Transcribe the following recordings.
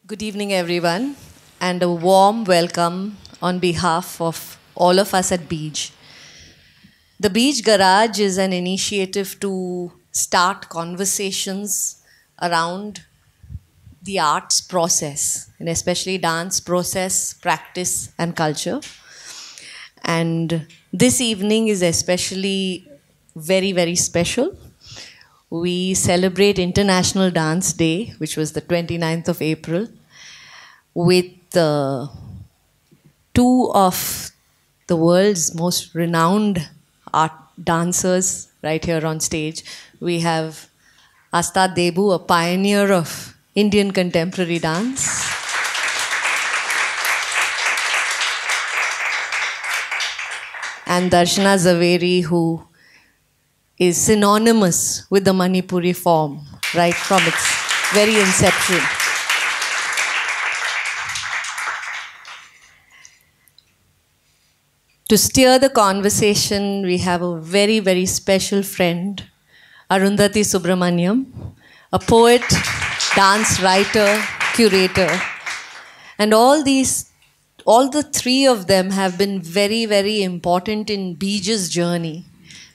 Good evening, everyone, and a warm welcome on behalf of all of us at Beej. The Beej Garage is an initiative to start conversations around the arts process, and especially dance process, practice, and culture. And this evening is especially very, very special. We celebrate International Dance Day, which was the 29th of April, with two of the world's most renowned art dancers right here on stage. We have Astad Deboo, a pioneer of Indian contemporary dance. And Darshana Zaveri, who is synonymous with the Manipuri form, right from its very inception. To steer the conversation, we have a very, very special friend, Arundhathi Subramaniam, a poet, dance writer, curator. And all the three of them have been very, very important in Beej's journey.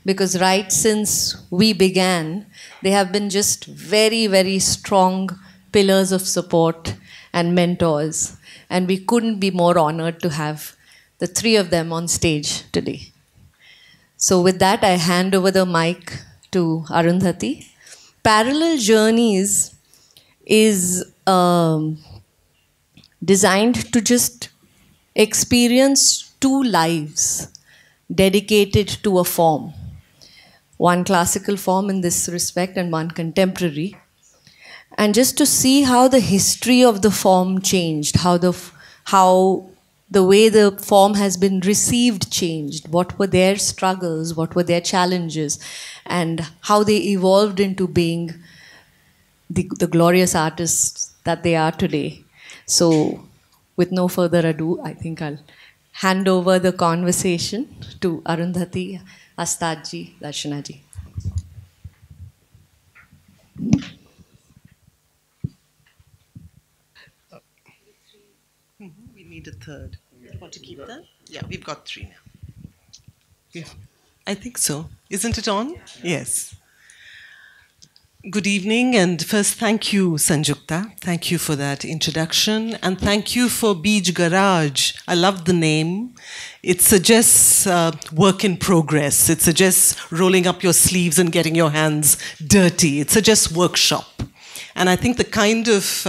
Because right since we began, they have been just very, very strong pillars of support and mentors. And we couldn't be more honored to have the three of them on stage today. So with that, I hand over the mic to Arundhathi. Parallel Journeys is designed to just experience two lives dedicated to a form. One classical form in this respect and one contemporary. And just to see how the history of the form changed, how the way the form has been received changed, what were their struggles, what were their challenges, and how they evolved into being the glorious artists that they are today. So, with no further ado, I think I'll hand over the conversation to Arundhathi, Astadji, Darshanaji. We need a third. You want to keep that? Yeah, we've got three now. Yeah. I think so. Isn't it on? Yes. Good evening, and first thank you, Sanjukta. Thank you for that introduction, and thank you for Beej Garage. I love the name. It suggests work in progress. It suggests rolling up your sleeves and getting your hands dirty. It suggests workshop. And I think the kind of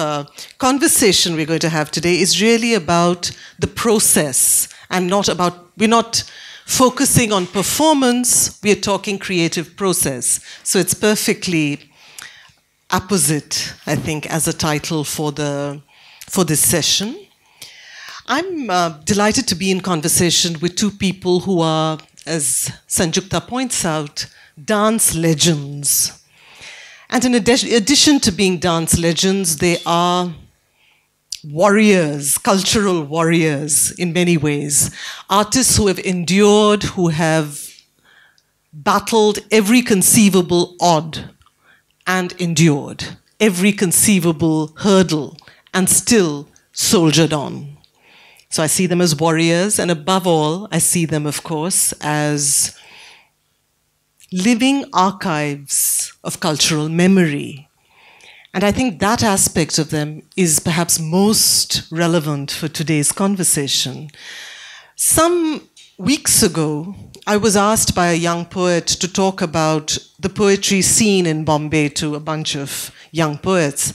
conversation we're going to have today is really about the process and we're not focusing on performance, we're talking creative process. So it's perfectly apposite, I think, as a title for this session. I'm delighted to be in conversation with two people who are, as Sanjukta points out, dance legends. And in addition to being dance legends, they are warriors, cultural warriors in many ways. Artists who have endured, who have battled every conceivable odd and endured every conceivable hurdle and still soldiered on. So I see them as warriors, and above all, I see them, of course, as living archives of cultural memory. And I think that aspect of them is perhaps most relevant for today's conversation. Some weeks ago, I was asked by a young poet to talk about the poetry scene in Bombay to a bunch of young poets.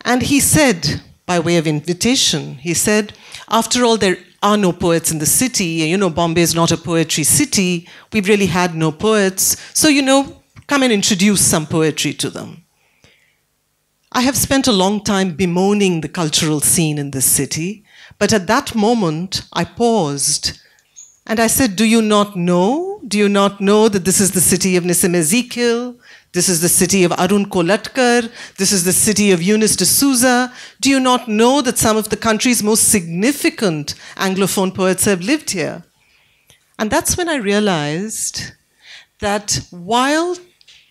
And he said, by way of invitation, he said, after all, there are no poets in the city. You know, Bombay is not a poetry city. We've really had no poets. So, come and introduce some poetry to them. I have spent a long time bemoaning the cultural scene in this city, but at that moment, I paused and I said, do you not know? Do you not know that this is the city of Nissim Ezekiel? This is the city of Arun Kolatkar. This is the city of Eunice D'Souza. Do you not know that some of the country's most significant Anglophone poets have lived here? And that's when I realized that while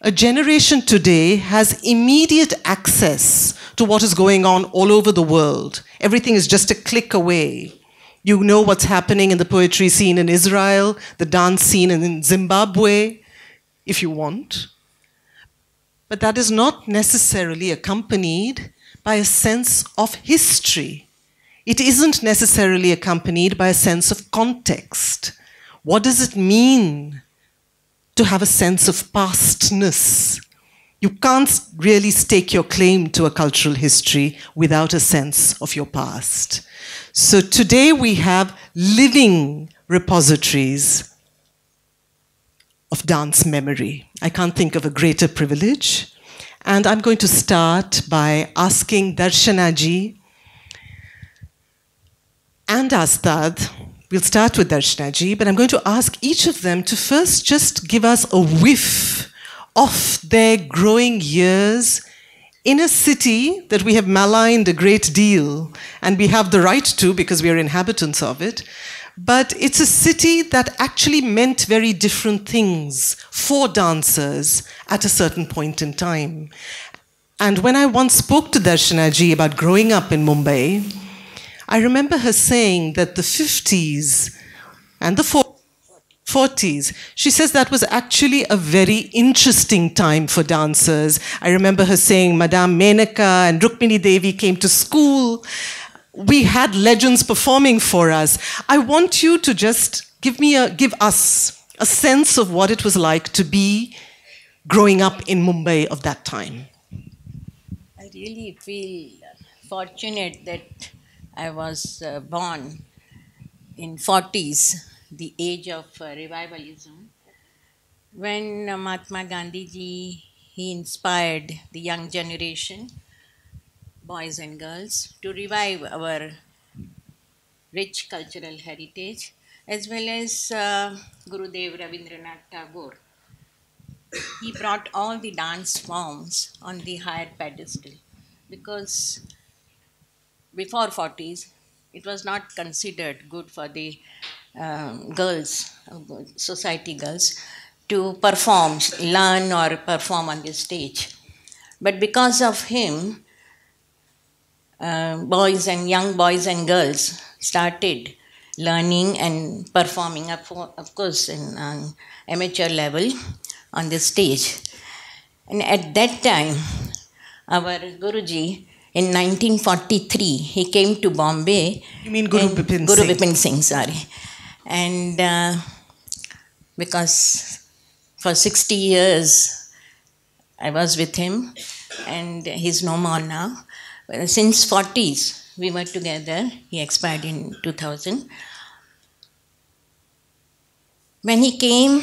a generation today has immediate access to what is going on all over the world. Everything is just a click away. You know what's happening in the poetry scene in Israel, the dance scene in Zimbabwe, if you want. But that is not necessarily accompanied by a sense of history. It isn't necessarily accompanied by a sense of context. What does it mean to have a sense of pastness? You can't really stake your claim to a cultural history without a sense of your past. So today we have living repositories of dance memory. I can't think of a greater privilege. And I'm going to start by asking Darshana ji and Astad. We'll start with Darshana ji, but I'm going to ask each of them to first just give us a whiff of their growing years in a city that we have maligned a great deal, and we have the right to because we are inhabitants of it. But it's a city that actually meant very different things for dancers at a certain point in time. And when I once spoke to Darshana ji about growing up in Mumbai, I remember her saying that the 50s and the 40s, she says that was actually a very interesting time for dancers. I remember her saying Madame Menaka and Rukmini Devi came to school. We had legends performing for us. I want you to just give us a sense of what it was like to be growing up in Mumbai of that time. I really feel fortunate that I was born in 40s, the age of revivalism, when Mahatma Gandhi ji, he inspired the young generation, boys and girls, to revive our rich cultural heritage, as well as Gurudev Rabindranath Tagore. He brought all the dance forms on the higher pedestal, because before 40s, it was not considered good for the girls, society girls, to perform, learn or perform on the stage. But because of him, young boys and girls started learning and performing, of course, in amateur level on the stage. And at that time, our Guruji, in 1943, he came to Bombay. You mean Guru Bipin Singh? Guru Bipin Singh, sorry. And because for 60 years I was with him, and he's no more now. Since 40s we were together. He expired in 2000. When he came,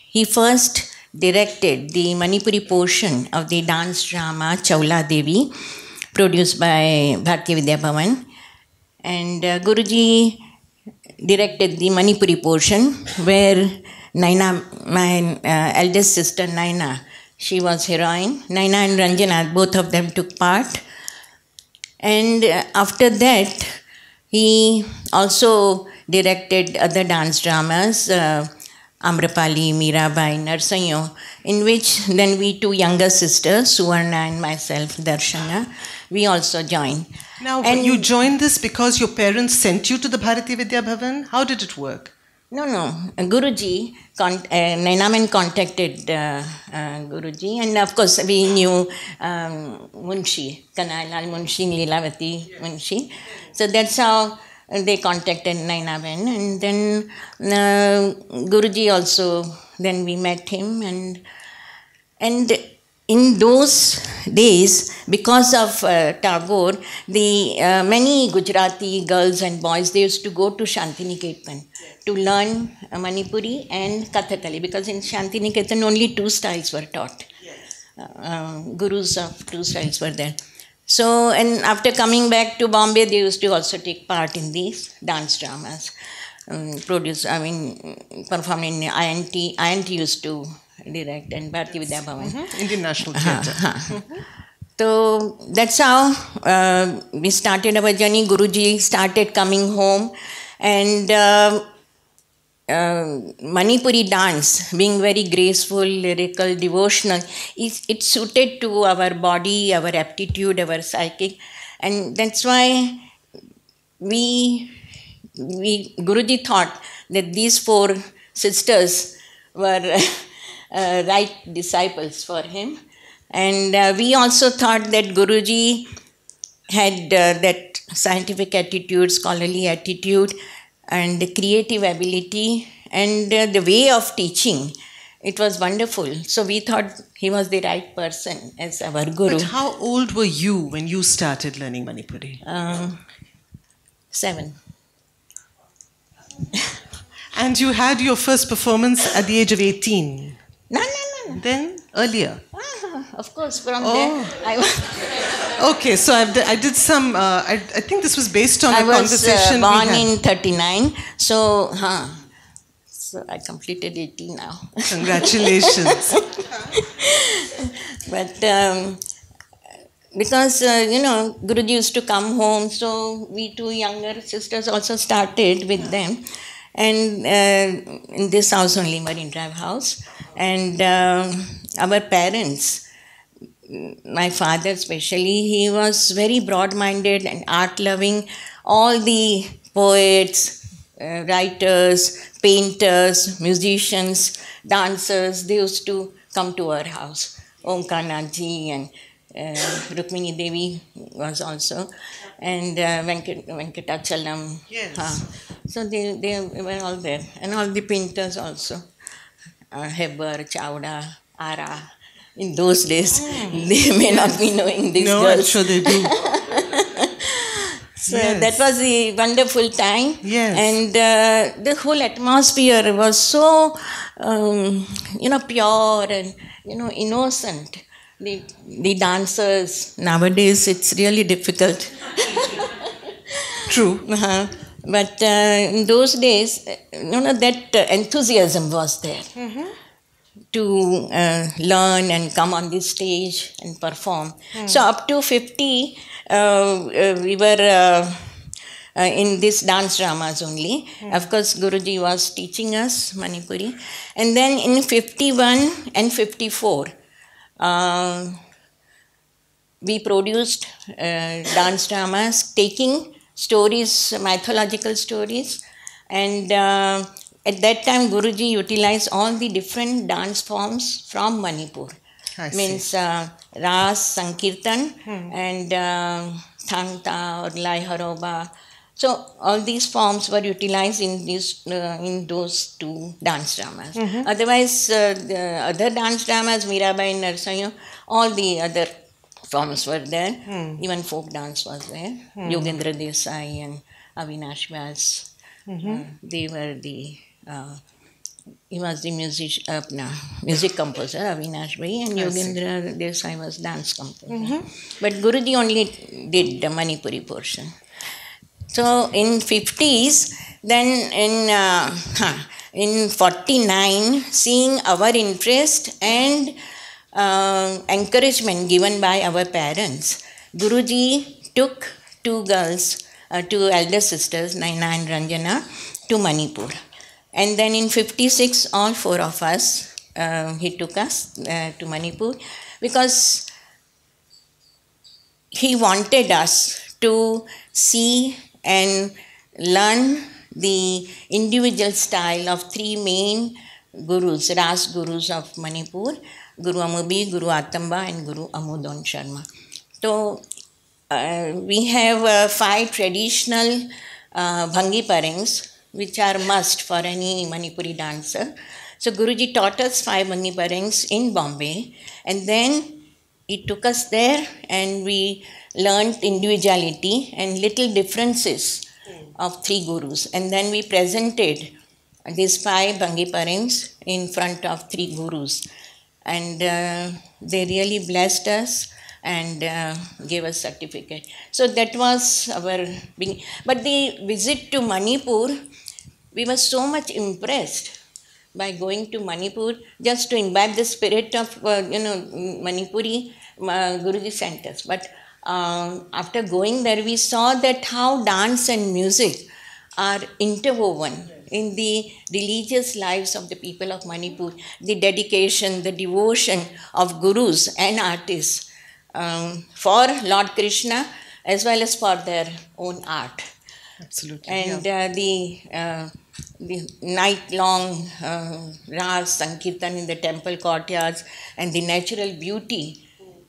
he first directed the Manipuri portion of the dance drama Chaula Devi, produced by Bharatiya Vidya Bhavan. And Guruji directed the Manipuri portion, where Naina, my eldest sister Naina, she was heroine. Naina and Ranjana, both of them took part. And after that, he also directed other dance dramas, Amrapali, Mirabai, Narsayo, in which then we two younger sisters, Suvarna and myself, Darshana, we also joined. Now, you joined this because your parents sent you to the Bharatiya Vidya Bhavan? How did it work? No. Guruji, Nainaman contacted Guruji, and of course we knew Munshi, Kanalal Munshi, Leelavati Munshi. So that's how they contacted Nainaman, and then Guruji also, then we met him, and in those days, because of Tagore, the many Gujarati girls and boys, they used to go to Shantiniketan to learn Manipuri and Kathakali, because in Shantiniketan only two styles were taught. Gurus of two styles were there. So, and after coming back to Bombay, they used to also take part in these dance dramas, performed in INT. INT used to direct, and Bharatiya Vidya Bhavan. Indian National Theatre. So that's how we started our journey. Guruji started coming home, and Manipuri dance, being very graceful, lyrical, devotional, it suited to our body, our aptitude, our psychic, and that's why Guruji thought that these four sisters were right disciples for him, and we also thought that Guruji had that scientific attitude, scholarly attitude, and the creative ability, and the way of teaching. It was wonderful. So we thought he was the right person as our guru. But how old were you when you started learning Manipuri? 7. And you had your first performance at the age of 18? No. Then earlier? Of course, from there I was... Okay, so I did some, I think this was based on a conversation I was we had. born in 39, so I completed 18 now. Congratulations. But because, Guruji used to come home, so we two younger sisters also started with them. And in this house only, Marine Drive house. And our parents, my father especially, he was very broad-minded and art-loving. All the poets, writers, painters, musicians, dancers, they used to come to our house. Omkarnathji and Rukmini Devi was also, and Venkatachalam. Yes. So they were all there, and all the painters also. Heber, Chowda, Ara. In those days, they may not be knowing these girls. No, I'm sure they do. So that was a wonderful time. Yes. And the whole atmosphere was so, pure and, innocent. The dancers, nowadays it's really difficult. True. But in those days, that enthusiasm was there. To learn and come on this stage and perform. So up to 50, we were in this dance dramas only. Of course, Guruji was teaching us Manipuri. And then in 51 and 54, we produced dance dramas, taking stories, mythological stories, and at that time, Guruji utilized all the different dance forms from Manipur. Means Ras, Sankirtan, and Thangta or Lai Haroba. So all these forms were utilized in those two dance dramas. Otherwise, the other dance dramas, Mirabai and Narsayo, all the other forms were there. Even folk dance was there. Yogendra Desai and Avinash Vyas. They were the... he was the music composer, Avinash Bhai, and Yogendra Desai was dance composer. But Guruji only did the Manipuri portion. So in 50s, then in 49, seeing our interest and encouragement given by our parents, Guruji took two elder sisters, Naina and Ranjana, to Manipur. And then in 56, all four of us, he took us to Manipur because he wanted us to see and learn the individual style of three main gurus, Ras gurus of Manipur, Guru Amubi, Guru Atamba, and Guru Amudon Sharma. So we have 5 traditional Bhangi parings, which are must for any Manipuri dancer. So Guruji taught us 5 Bhangi parings in Bombay, and then he took us there and we learned individuality and little differences of 3 gurus. And then we presented these 5 Bhangi parings in front of 3 gurus. And they really blessed us and gave us certificate. So that was our beginning. But the visit to Manipur, we were so much impressed by going to Manipur just to imbibe the spirit of, Manipuri Guruji sent us. But after going there, we saw that how dance and music are interwoven in the religious lives of the people of Manipur, the dedication, the devotion of gurus and artists for Lord Krishna as well as for their own art. Absolutely. And the night-long Ras Sankirtan in the temple courtyards and the natural beauty,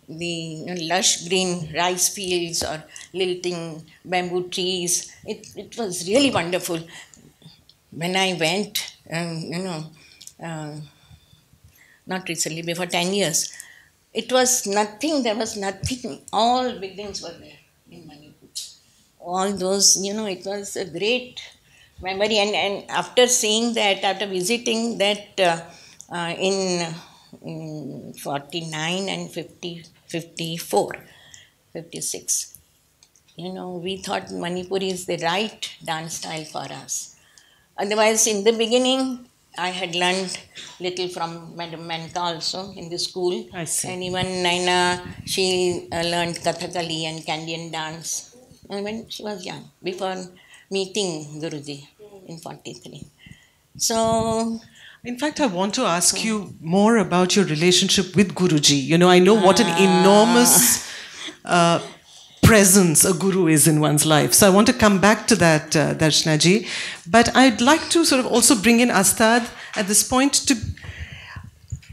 the lush green rice fields or lilting bamboo trees, it was really wonderful. When I went, not recently, before 10 years, it was nothing, there was nothing, all buildings were there in Manipur. All those, it was a great memory. And after seeing that, after visiting that in 49 and 50, 54, 56, we thought Manipur is the right dance style for us. Otherwise, in the beginning, I had learned little from Madam Manka also in the school. I see. And even Naina, she learned Kathakali and Candian dance. And when she was young, before meeting Guruji in 43. So, in fact, I want to ask you more about your relationship with Guruji. I know what an enormous presence a guru is in one's life. So I want to come back to that, Darshana ji. But I'd like to sort of also bring in Astad at this point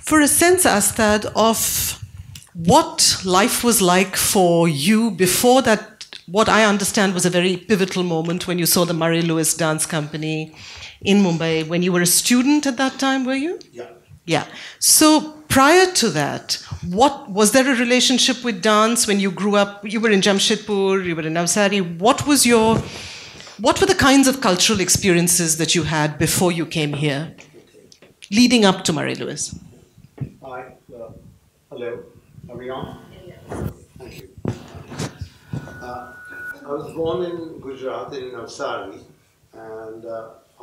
for a sense, Astad, of what life was like for you before that. What I understand was a very pivotal moment when you saw the Murray Lewis Dance Company in Mumbai, when you were a student at that time, were you? Yeah. Yeah. So prior to that, was there a relationship with dance when you grew up? You were in Jamshedpur, you were in Navsari. What were the kinds of cultural experiences that you had before you came here, leading up to Murray Lewis? Hi. Hello. Are we on? Yeah. Thank you. I was born in Gujarat, in Navsari, and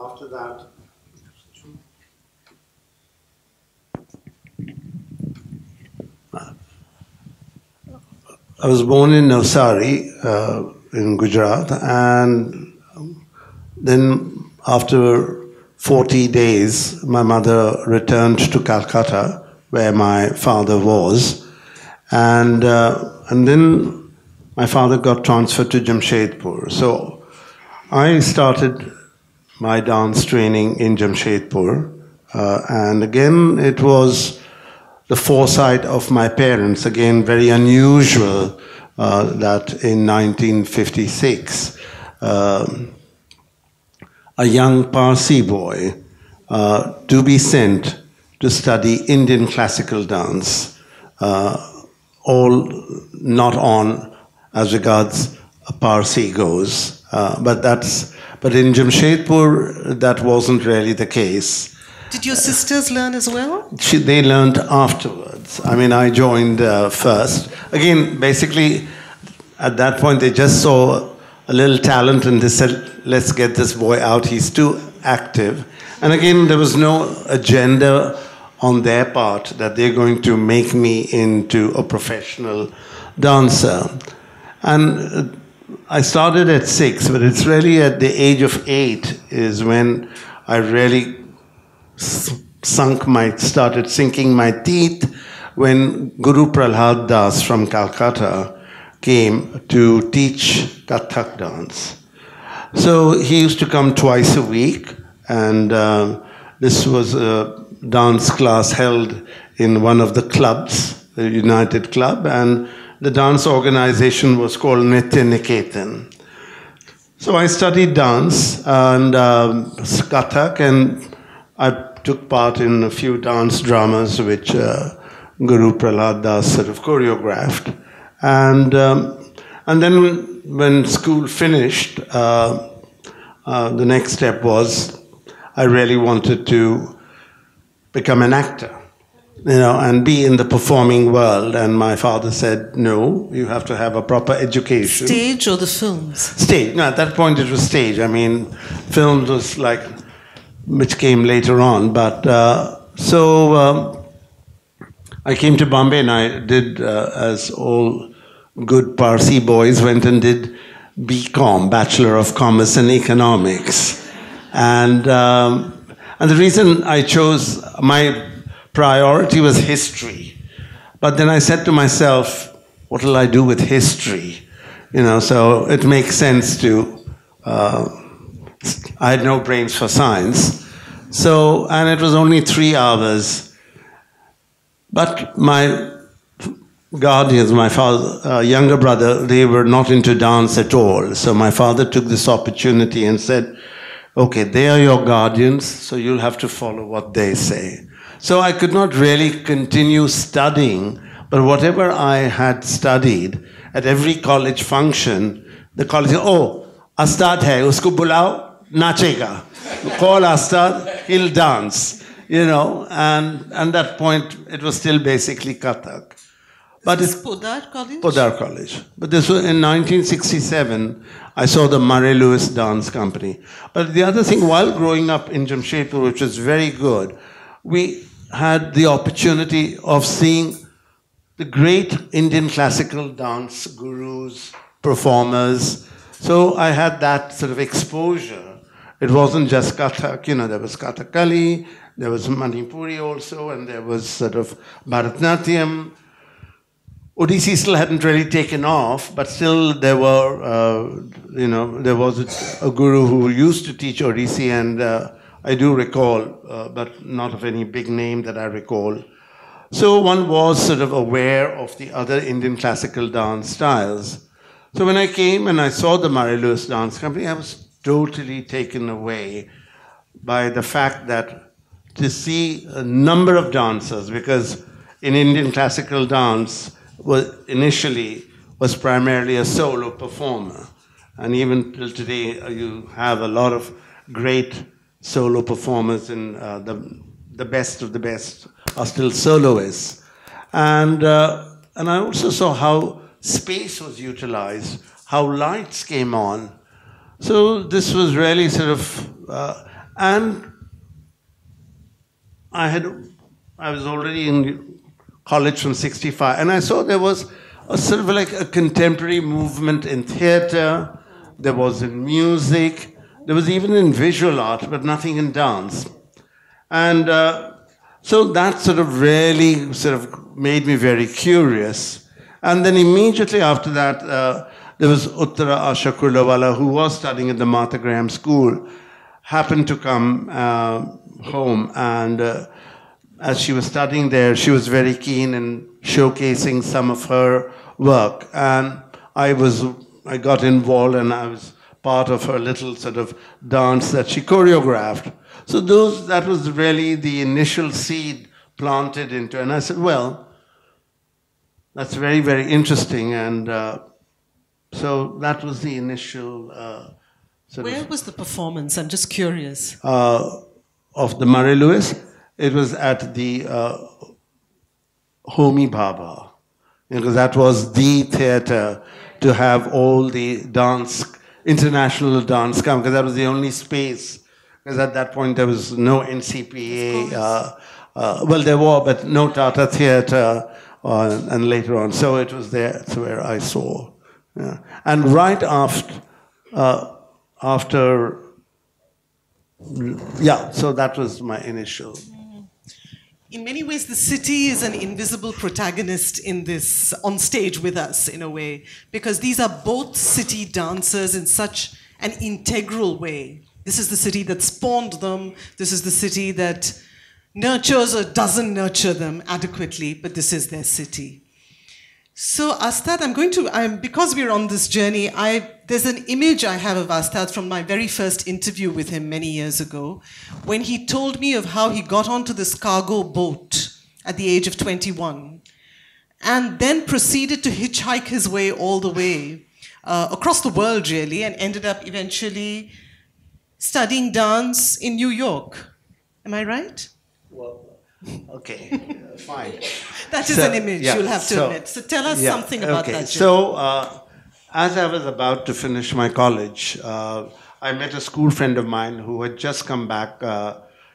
after that, I was born in Navsari, in Gujarat, and then after 40 days, my mother returned to Calcutta, where my father was, and then my father got transferred to Jamshedpur. So I started my dance training in Jamshedpur. And again, it was the foresight of my parents, again, very unusual that in 1956, a young Parsi boy to be sent to study Indian classical dance, all not on as regards Parsi goes, but in Jamshedpur that wasn't really the case. Did your sisters learn as well? They learned afterwards. I mean, I joined first. Again, basically, at that point they just saw a little talent and they said, let's get this boy out, he's too active. And again, there was no agenda on their part that they're going to make me into a professional dancer. And I started at 6, but it's really at the age of 8 is when I really started sinking my teeth when Guru Prahlad Das from Calcutta came to teach Kathak dance. So he used to come twice a week, and this was a dance class held in one of the clubs, the United Club, and the dance organization was called Nitya Niketan. So I studied dance and Kathak, and I took part in a few dance dramas which Guru Prahlad Das sort of choreographed. And then when school finished, the next step was I really wanted to become an actor, and be in the performing world. And my father said, no, you have to have a proper education. Stage or the films? Stage. No, at that point it was stage. I mean, films was like, which came later on. But so I came to Bombay and I did, as all good Parsi boys, went and did BCom, Bachelor of Commerce and Economics. And the reason I chose, my priority was history. But then I said to myself, what will I do with history? You know, so it makes sense to, I had no brains for science. So, and it was only 3 hours. But my guardians, my father, younger brother, they were not into dance at all. So my father took this opportunity and said, okay, they are your guardians, so you'll have to follow what they say. So I could not really continue studying, but whatever I had studied, at every college function, the college said, oh, Astad hai, usko bulao, nachega. Call Astad, he'll dance. You know, and at that point, it was still basically Kathak. But it's Podar College? Podar College. But this was in 1967, I saw the Murray Lewis Dance Company. But the other thing, while growing up in Jamshedpur, which was very good, we had the opportunity of seeing the great Indian classical dance gurus, performers. So I had that sort of exposure. It wasn't just Kathak, you know, there was Kathakali, there was Manipuri also, and there was sort of Bharatanatyam. Odissi still hadn't really taken off, but still there were, you know, there was a guru who used to teach Odissi, and I do recall, but not of any big name that I recall. So one was sort of aware of the other Indian classical dance styles. So when I came and I saw the Murray Lewis Dance Company, I was totally taken away by the fact that to see a number of dancers, because in Indian classical dance, initially was primarily a solo performer. And even till today, you have a lot of great solo performers, and the best of the best are still soloists. And I also saw how space was utilized, how lights came on. So this was really sort of, and I was already in college from 65, and I saw there was a sort of like a contemporary movement in theater, there was in music, there was even in visual art, but nothing in dance. And so that sort of really sort of made me very curious. And then immediately after that, there was Uttara Asha Kurlawala, who was studying at the Martha Graham School, happened to come home, and as she was studying there, she was very keen in showcasing some of her work. And I got involved, and I was part of her little sort of dance that she choreographed. So that was really the initial seed planted into, and I said, well, that's very, very interesting. And so that was the initial Where was the performance? I'm just curious. Of the Murray Lewis. It was at the Homi Bhabha, because that was the theater to have all the dance, international dance come, because that was the only space, because at that point there was no NCPA, well there were, but no Tata Theatre, and later on. So it was there, that's where I saw. Yeah. And right after, yeah, so that was my initial. In many ways, the city is an invisible protagonist in this, on stage with us, in a way, because these are both city dancers in such an integral way. This is the city that spawned them. This is the city that nurtures or doesn't nurture them adequately, but this is their city. So Astad, because we're on this journey, there's an image I have of Astad from my very first interview with him many years ago, when he told me of how he got onto this cargo boat at the age of 21, and then proceeded to hitchhike his way all the way across the world, really, and ended up eventually studying dance in New York. Am I right? Well, okay, fine. That is an image, you'll have to admit. So tell us something about that journey. So, as I was about to finish my college, I met a school friend of mine who had just come back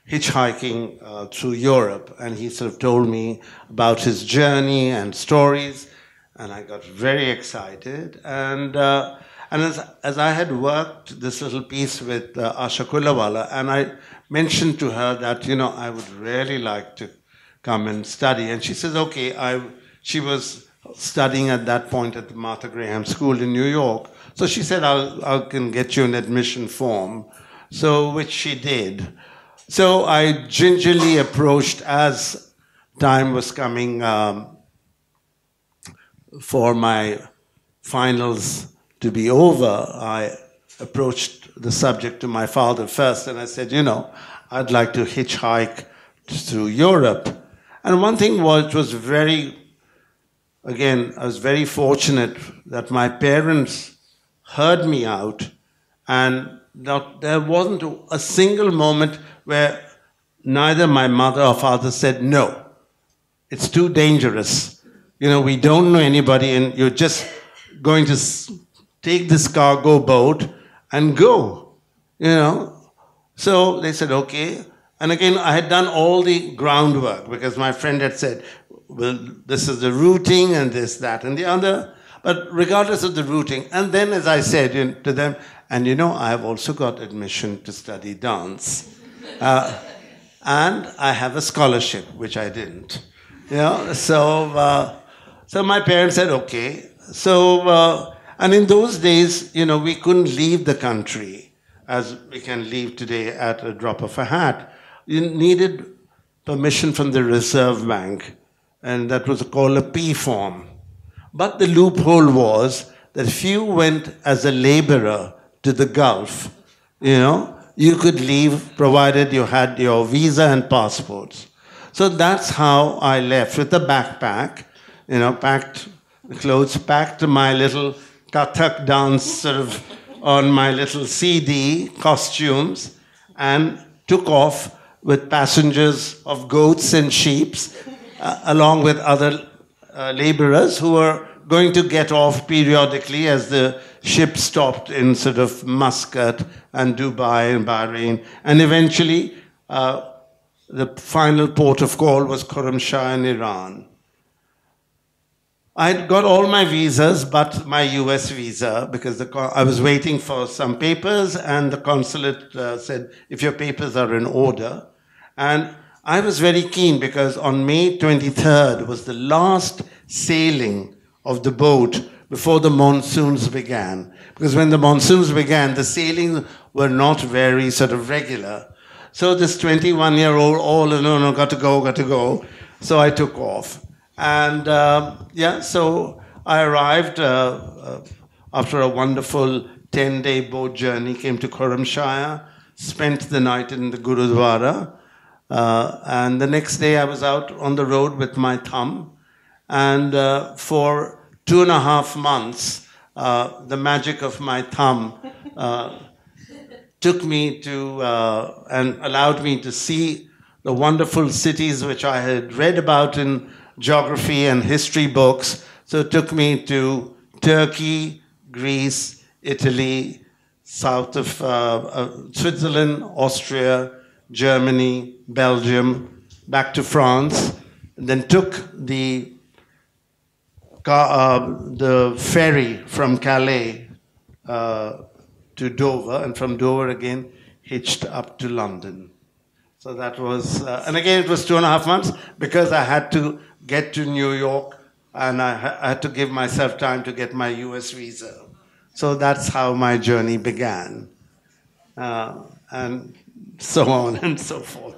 hitchhiking through Europe, and he sort of told me about his journey and stories, and I got very excited. And And as I had worked this little piece with Asha Kulawala, and I mentioned to her that, you know, I would really like to come and study. And she says, okay, she was studying at that point at the Martha Graham School in New York. So she said, I can get you an admission form. So, which she did. So I gingerly approached, as time was coming for my finals to be over, I approached the subject to my father first, and I said, you know, I'd like to hitchhike through Europe. And one thing was very, again, I was very fortunate that my parents heard me out, and there wasn't a single moment where neither my mother or father said, no, it's too dangerous. You know, we don't know anybody, and you're just going to take this cargo boat and go, you know. So they said, okay. And again, I had done all the groundwork because my friend had said, well, this is the routing and this, that, and the other. But regardless of the routing, and then as I said to them, and you know, I have also got admission to study dance. And I have a scholarship, which I didn't. You know, so my parents said, okay. So, and in those days, you know, we couldn't leave the country as we can leave today at a drop of a hat. You needed permission from the Reserve Bank, and that was called a P form. But the loophole was that if you went as a laborer to the Gulf, you know, you could leave provided you had your visa and passports. So that's how I left with a backpack, you know, packed clothes, packed my little Kathak dance sort of on my little CD, costumes, and took off with passengers of goats and sheep, along with other laborers who were going to get off periodically as the ship stopped in sort of Muscat and Dubai and Bahrain. And eventually, the final port of call was Khurramshah in Iran. I had got all my visas, but my US visa, because I was waiting for some papers, and the consulate said, if your papers are in order. And I was very keen, because on May 23rd was the last sailing of the boat before the monsoons began. Because when the monsoons began, the sailings were not very sort of regular. So this 21-year-old, all alone, got to go. So I took off. And yeah, so I arrived after a wonderful 10-day boat journey, came to Khurramshah, spent the night in the Gurudwara, and the next day I was out on the road with my thumb, and for 2.5 months, the magic of my thumb took me to and allowed me to see the wonderful cities which I had read about in geography and history books. So it took me to Turkey, Greece, Italy, south of Switzerland, Austria, Germany, Belgium, back to France, and then took the ferry from Calais to Dover, and from Dover again hitched up to London. So that was, and again it was 2.5 months because I had to get to New York, and I had to give myself time to get my US visa. So that's how my journey began, and so on and so forth.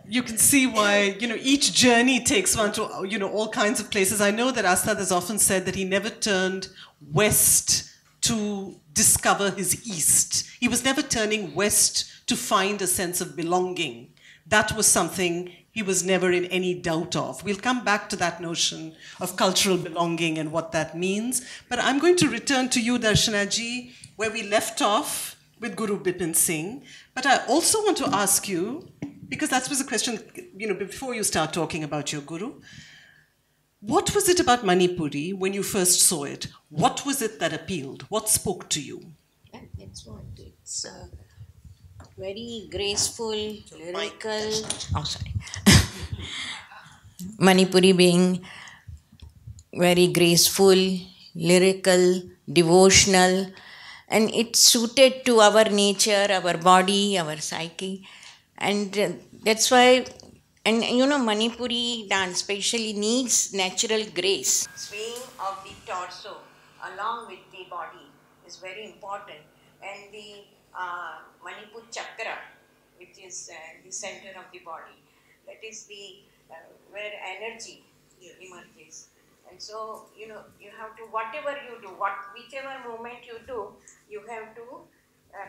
You can see why, you know, each journey takes one to, you know, all kinds of places. I know that Astad has often said that he never turned west to discover his east. He was never turning west to find a sense of belonging. That was something he was never in any doubt of. We'll come back to that notion of cultural belonging and what that means. But I'm going to return to you, Darshana ji, where we left off with Guru Bipin Singh. But I also want to ask you, because that was a question, you know, before you start talking about your guru, what was it about Manipuri when you first saw it? What was it that appealed? What spoke to you? That's what it's very graceful, lyrical. Oh, sorry. Manipuri being very graceful, lyrical, devotional, and it's suited to our nature, our body, our psyche. And that's why, and you know, Manipuri dance especially needs natural grace. Swaying of the torso along with the body is very important. And the Manipur chakra, which is the center of the body, that is the where energy emerges. And so, you know, you have to, whatever you do, whichever movement you do, you have to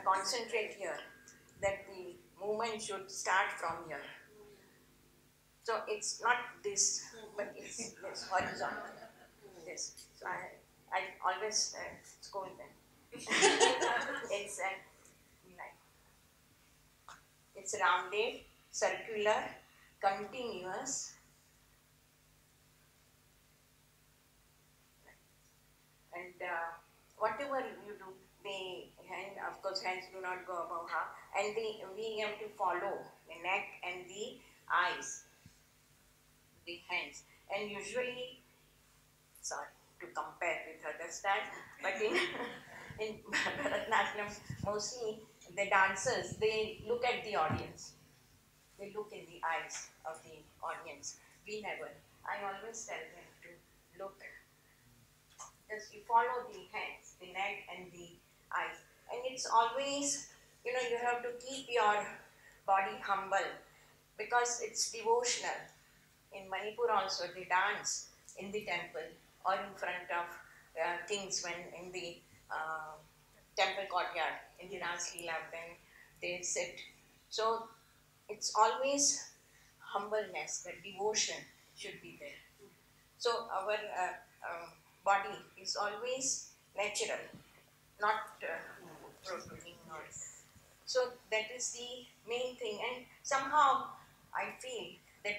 concentrate here, that the movement should start from here. So it's not this, but it's this horizontal. This. So I always scold them. It's like, it's rounded, circular, continuous, and whatever you do, the hand, of course, hands do not go above half, and we have to follow the neck and the eyes, the hands, and usually, sorry to compare with other styles, but in Bharatanatyam, mostly the dancers, they look at the audience. They look in the eyes of the audience. We never. I always tell them to look. Just you follow the hands, the neck and the eyes. And it's always, you know, you have to keep your body humble because it's devotional. In Manipur also, they dance in the temple or in front of kings when in the temple courtyard, in the Ras Leela, then they sit. So it's always humbleness, the devotion should be there. So our body is always natural, not protruding. So that is the main thing. And somehow I feel that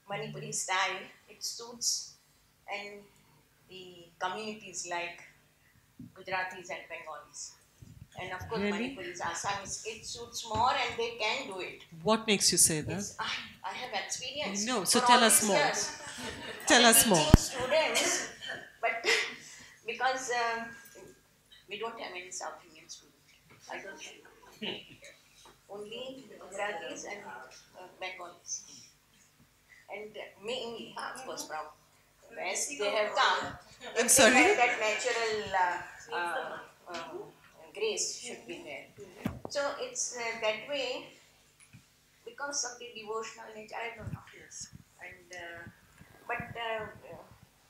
Manipuri style, it suits and the communities like Gujaratis and Bengalis. And of course, Really? Manipuris, Assamese, it suits more and they can do it. What makes you say that? I have experience. No, so for tell all us these more. years. Tell us more. Teaching students, but because we don't have any South Indian students. I don't think. Only Gujaratis and Bengalis. And mainly, of course, from West, they have come. I'm sorry? They have that natural grace should be there. So it's that way because of the devotional nature. I don't know. Yes. And but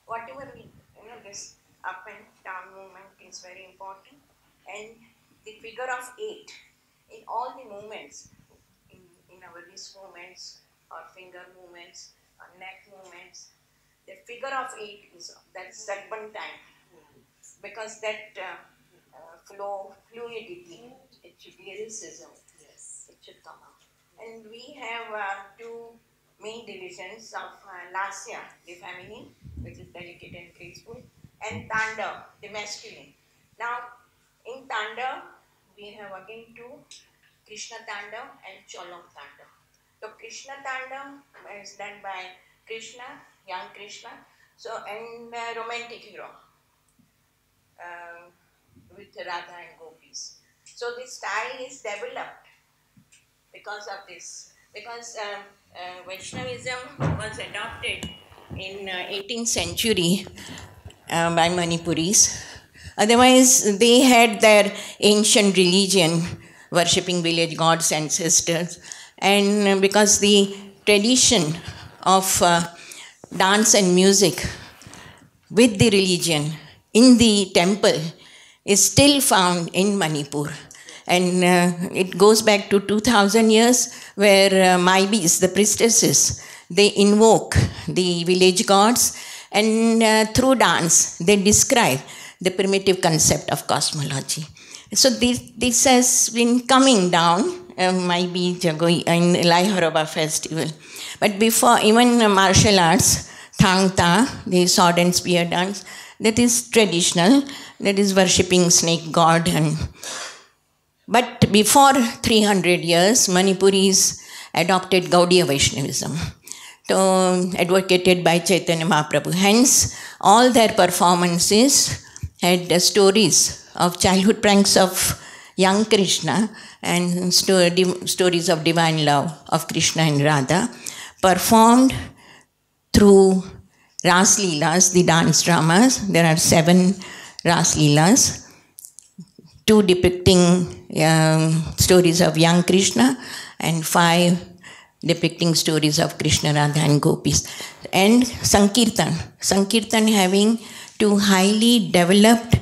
whatever we, you know, this up and down movement is very important, and the figure of 8 in all the movements, in our wrist movements or finger movements or neck movements, the figure of 8 is that serpentine, because that fluidity, it should be lyricism, it should come out. And we have 2 main divisions of Lasya, the feminine, which is delicate and graceful, and Tanda, the masculine. Now, in Tanda, we have again 2, Krishna Tanda and Cholom Tanda. So, Krishna Tanda is done by Krishna, young Krishna, so, and romantic hero with Radha and Gopis. So, this style is developed because of this, because Vaishnavism was adopted in 18th century by Manipuris. Otherwise, they had their ancient religion, worshipping village gods, ancestors, and because the tradition of dance and music with the religion in the temple is still found in Manipur. And it goes back to 2000 years where Maibis, the priestesses, they invoke the village gods, and through dance they describe the primitive concept of cosmology. So this has been coming down, Maibi Jagoi in Lai Horoba festival. But before, even martial arts, Thang Ta, the sword and spear dance, that is traditional, that is worshipping snake god. But before 300 years, Manipuris adopted Gaudiya Vaishnavism, advocated by Chaitanya Mahaprabhu. Hence, all their performances had stories of childhood pranks of young Krishna and stories of divine love of Krishna and Radha, performed through Ras Leelas, the dance dramas. There are 7 Ras Leelas, 2 depicting stories of young Krishna and 5 depicting stories of Krishna, Radha and Gopis. And Sankirtan. Sankirtan having 2 highly developed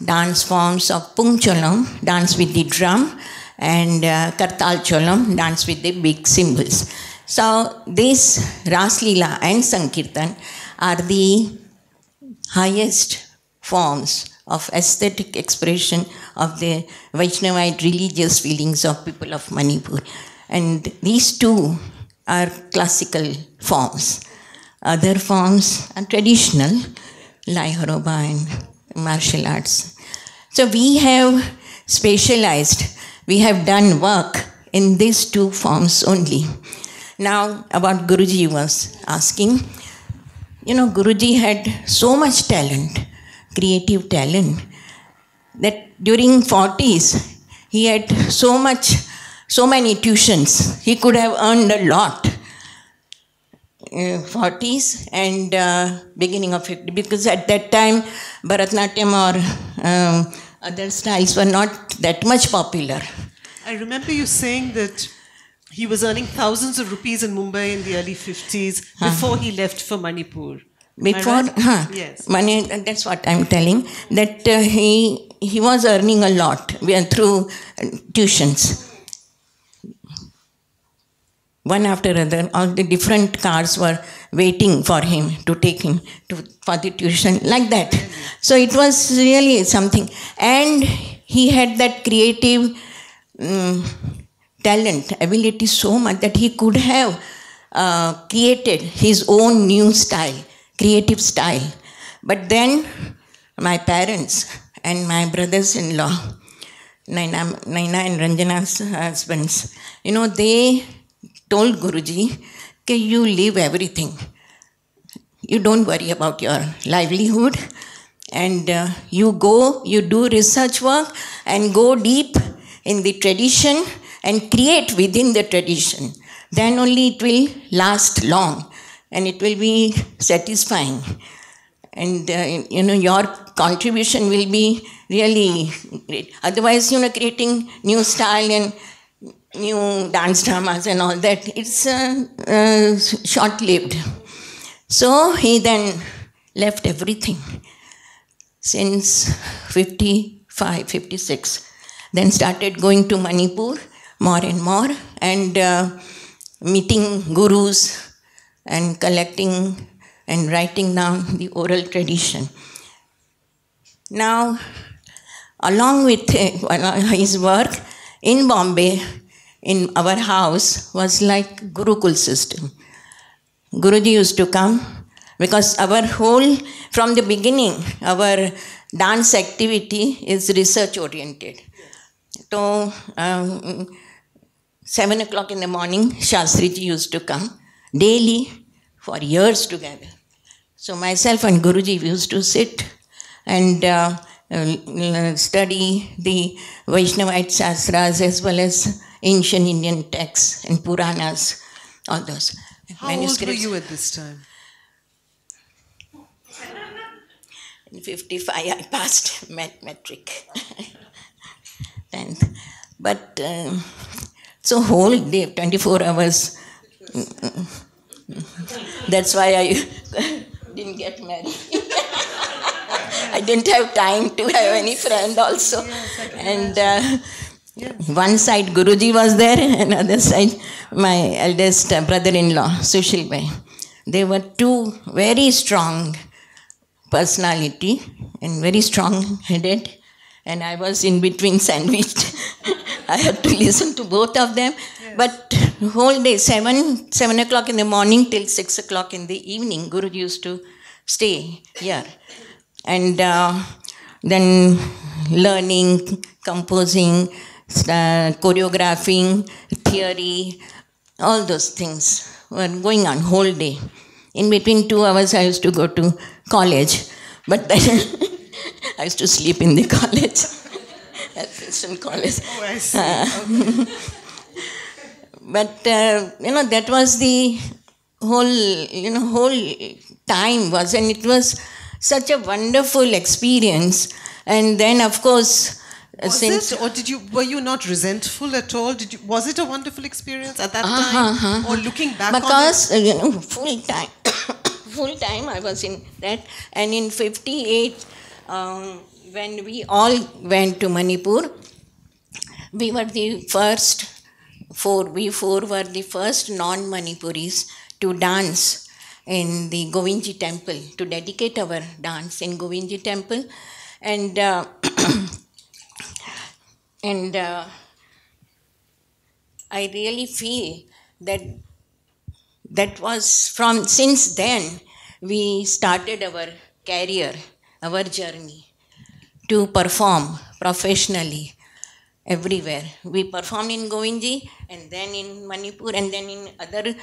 dance forms of Pungcholam, dance with the drum, and Kartal Cholam, dance with the big cymbals. So this Ras Leela and Sankirtan are the highest forms of aesthetic expression of the Vaishnavite religious feelings of people of Manipur. And these 2 are classical forms. Other forms are traditional, like Haroba and martial arts. So we have specialized, we have done work in these 2 forms only. Now, about Guruji was asking. You know, Guruji had so much talent, creative talent, that during 40s, he had so many tuitions. He could have earned a lot. 40s and beginning of 50s, because at that time, Bharatnatyam or other styles were not that much popular. I remember you saying that he was earning thousands of rupees in Mumbai in the early 50s before he left for Manipur. Before, right? Yes. Money, that's what I'm telling, that he was earning a lot through tuitions. One after another, all the different cars were waiting for him to take him for the tuition, like that. So it was really something. And he had that creative talent, ability so much that he could have created his own new style, creative style. But then my parents and my brothers-in-law, Naina and Ranjana's husbands, they told Guruji, that you leave everything. You don't worry about your livelihood, and you do research work and go deep in the tradition and create within the tradition. Then only it will last long and it will be satisfying. And your contribution will be really great. Otherwise, creating new style and new dance dramas and all that, it's short-lived. So he then left everything since 55, 56. Then started going to Manipur more and more and meeting gurus and collecting and writing down the oral tradition. Now, along with his work in Bombay, in our house was like Gurukul system. Guruji used to come because from the beginning, our dance activity is research oriented. So, 7 o'clock in the morning, Shastriji used to come daily for years together. So myself and Guruji used to sit and study the Vaishnavite Shastras as well as ancient Indian texts and Puranas, all those. How old were you at this time? In 55, I passed metric. But so whole day, 24 hours. That's why I didn't get married. I didn't have time to have any friend also. And one side Guruji was there, and other side my eldest brother-in-law, Sushil Bhai. They were 2 very strong personality and very strong-headed, and I was in between sandwiched. I had to listen to both of them. Yes. But whole day, 7 o'clock in the morning till 6 o'clock in the evening, Guruji used to stay here. And then learning, composing, choreographing, theory, all those things were going on whole day. In between 2 hours, I used to go to college. But then I used to sleep in the college, at Christian College. Oh, I see. Okay. But, that was the whole time was, and it was such a wonderful experience. And then, of course, were you not resentful at all? Was it a wonderful experience at that time? Or looking back because, on it? Full time, full time I was in that. And in 58, when we all went to Manipur, we were the first we four were the first non-Manipuris to dance in the Govindji temple, to dedicate our dance in Govindji temple. And I really feel that was since then we started our career, our journey to perform professionally everywhere. We performed in Govindji, and then in Manipur, and then in other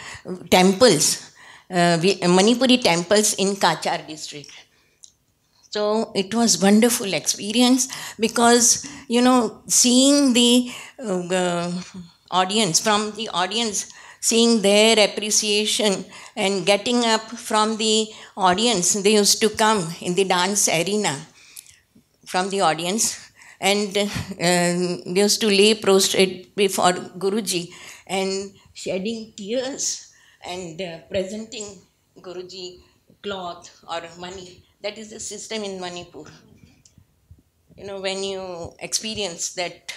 temples, Manipuri temples in Kachar district. So it was wonderful experience because, seeing the audience, from the audience, seeing their appreciation and getting up from the audience, they used to come in the dance arena from the audience, and they used to lay prostrate before Guruji and shedding tears and presenting Guruji cloth or money. That is the system in Manipur. When you experience that,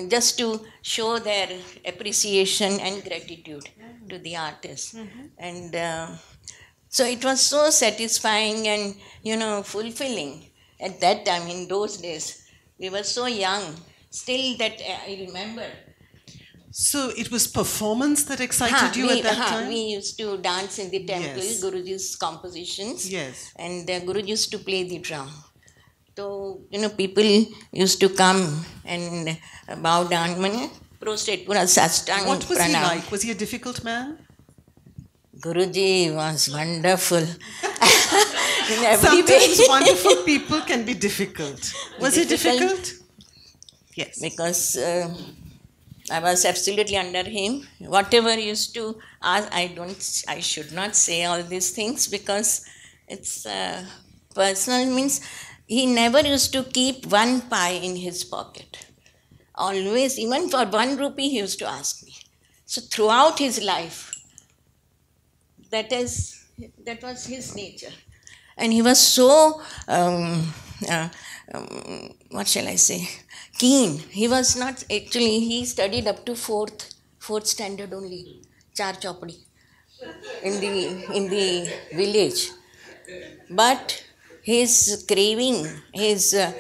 just to show their appreciation and gratitude to the artist. And so it was so satisfying and, fulfilling. At that time, in those days, we were so young. Still that I remember. So it was performance that excited you at that time? We used to dance in the temple, Yes. Guruji's compositions. Yes. And Guruji used to play the drum. So, people used to come and bow down, prostrate, pura sastang. What was he pranam. like? Was he a difficult man? Guruji was wonderful. In every Sometimes way. wonderful people can be difficult. Was he difficult? Yes. Because I was absolutely under him. Whatever he used to ask, I should not say all these things because it's personal. Means he never used to keep one pie in his pocket. Always, even for 1 rupee, he used to ask me. So throughout his life, that was his nature. And he was so, what shall I say, keen. He was not, actually, he studied up to fourth standard only, Char Chopadi, in the village. But his craving, his, to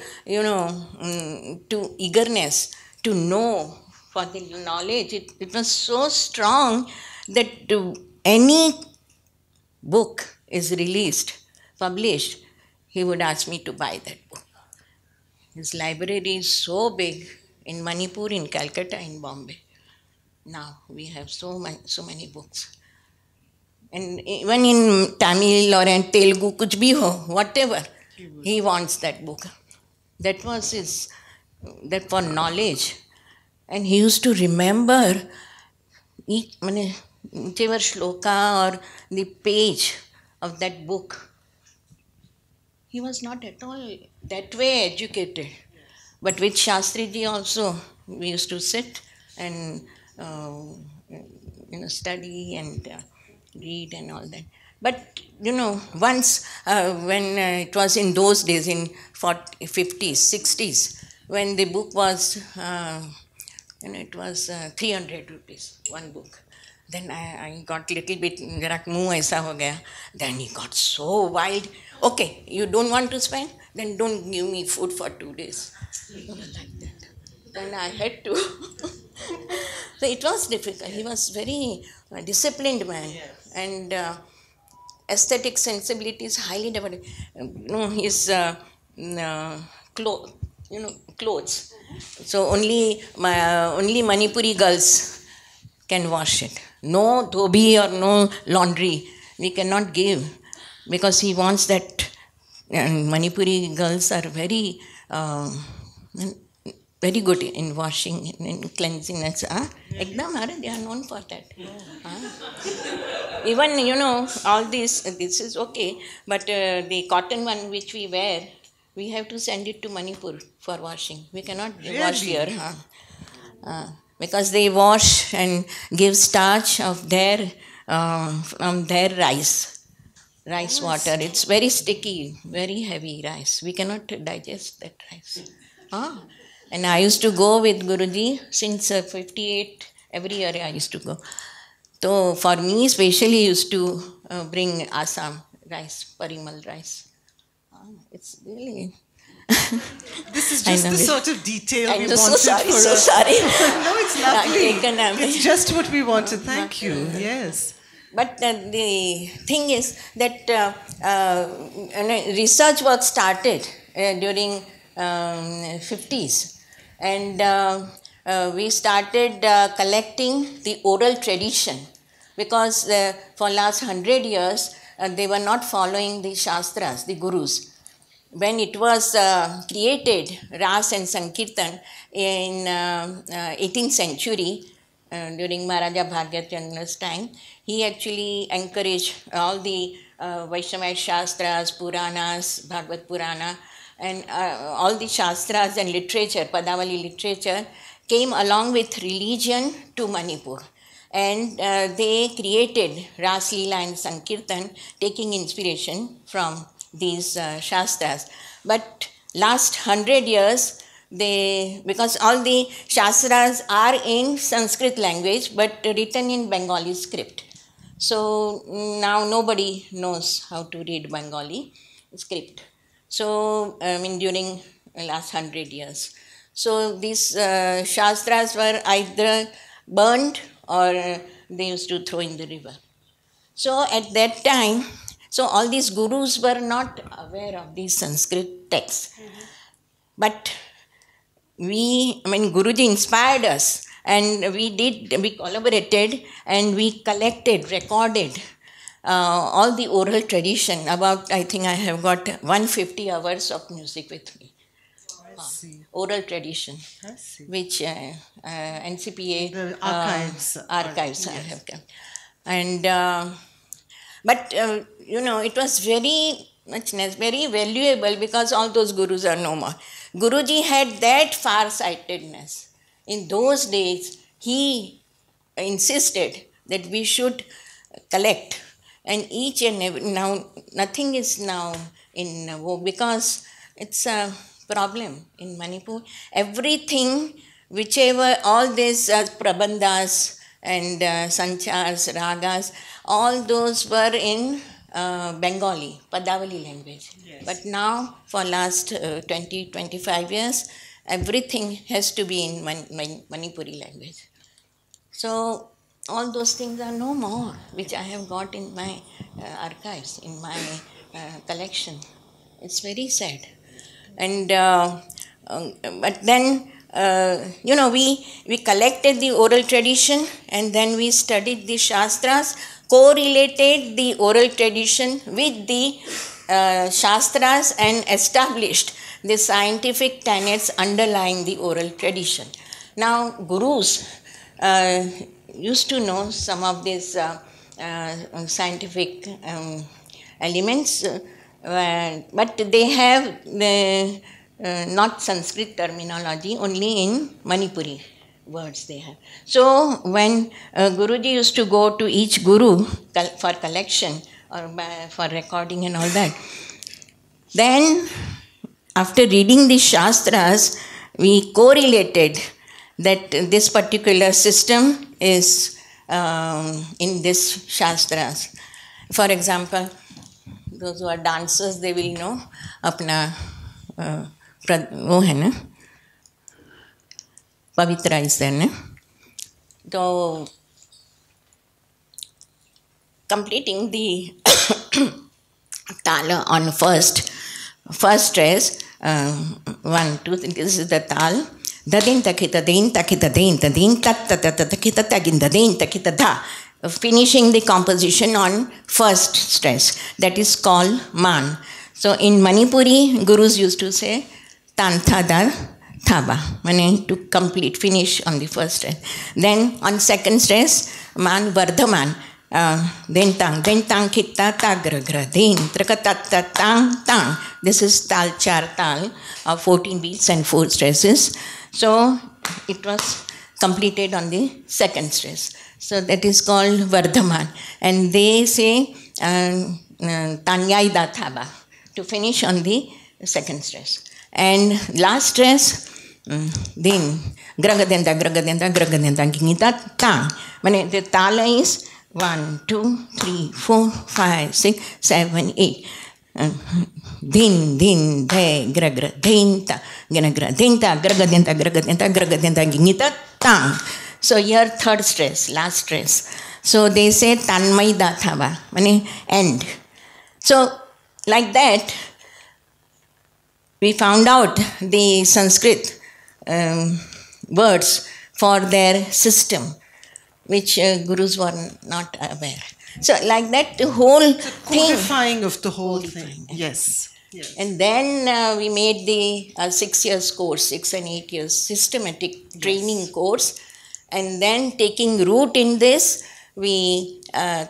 eagerness to know for the knowledge, it was so strong that any book is released, published, he would ask me to buy that book. His library is so big in Manipur, in Calcutta, in Bombay. Now we have so many books. And even in Tamil or in Telugu, kuch bhi ho, whatever, he wants that book. That was that for knowledge. And he used to remember whichever shloka or the page of that book. He was not at all that way educated. But with Shastriji also, we used to sit and study and read and all that. But, once when it was in those days, in 40s, 50s, 60s, when the book was, it was 300 rupees, one book. Then I got little bit, muh aisa ho gaya. Then he got so wild. Okay, you don't want to spend? Then don't give me food for 2 days. Like that. Then I had to. So it was difficult. He was very disciplined man. And aesthetic sensibility is highly developed. His clothes. So only Manipuri girls can wash it. No dhobi or no laundry we cannot give because he wants that And Manipuri girls are very, very good in washing and cleanliness. Ekdam, they are known for that. Even, all this is okay, but the cotton one which we wear, we have to send it to Manipur for washing. We cannot wash here. Because they wash and give starch of their, from their rice water. It's very sticky, very heavy rice. We cannot digest that rice. And I used to go with Guruji since 58. Every year I used to go. So for me, especially, used to bring Assam rice, Parimal rice. It's really. This is just the sort of detail we wanted so sorry, for so us. sorry. No, it's lovely. It's just what we wanted. Thank you. Yes. But the thing is that research work started during 50s, and we started collecting the oral tradition, because for last 100 years they were not following the Shastras, the Gurus. When it was created, Ras and Sankirtan, in 18th century, during Maharaja Bhagyachandra's time, he actually encouraged all the Vaishnavite Shastras, Puranas, Bhagavad Purana, and all the Shastras and literature, Padavali literature, came along with religion to Manipur. And they created Ras Leela and Sankirtan, taking inspiration from these Shastras. But last 100 years, because all the Shastras are in Sanskrit language, but written in Bengali script. So now nobody knows how to read Bengali script. So, during the last 100 years. So these Shastras were either burned or they used to throw in the river. So at that time, so all these gurus were not aware of these Sanskrit texts. But Guruji inspired us, and we collaborated, and we collected, recorded all the oral tradition. About, I think I have got 150 hours of music with me. Oral tradition, which NCPA the archives I have kept. And but it was very valuable, because all those gurus are no more. Guruji had that far-sightedness. In those days, he insisted that we should collect, and each and every, now nothing is now in vogue, because it's a problem in Manipur. Everything, whichever, all these prabandhas and sanchars, ragas, all those were in Bengali, Padavali language. Yes. But now, for last 20-25 years, everything has to be in Manipuri language. So all those things are no more, which I have got in my archives, in my collection. It's very sad. And but then we collected the oral tradition, and then we studied the Shastras, correlated the oral tradition with the Shastras, and established the scientific tenets underlying the oral tradition. Now, gurus used to know some of these scientific elements, but they have not Sanskrit terminology, only in Manipuri words they have. So when Guruji used to go to each guru for collection or for recording and all that, then after reading the Shastras, we correlated that this particular system is in this Shastras. For example, those who are dancers, they will know apna वो है ना पवित्रा is there ना तो completing the tala on first stress 1 2 3 this is the tal dadin takita din takita din tadin tat tat takita tagin dadin takita da, finishing the composition on first stress, that is called man. So in Manipuri, gurus used to say, tan thada thaba, meaning to complete, finish on the first stress. Then on second stress, man vardhaman, then tang kitta tagra gra, then trakatatta tang tang. This is tal char tal of 14 beats and 4 stresses. So it was completed on the second stress. So that is called vardhaman. And they say tanyaida thaba, to finish on the second stress. And last stress, then gragadenda gingita tang. When the tala is 1, 2, 3, 4, 5, 6, 7, 8. Din, de, gragra, dinta, gragra, dinta, gragadenta, gingita tang. So here third stress, last stress. So they say tanmaida thava, meaning end. So like that, we found out the Sanskrit words for their system, which gurus were not aware. So like that, the whole thing. Codifying of the whole thing. Yes. Yes. And then we made the 6 years course, 6 and 8 years systematic training course. And then taking root in this, we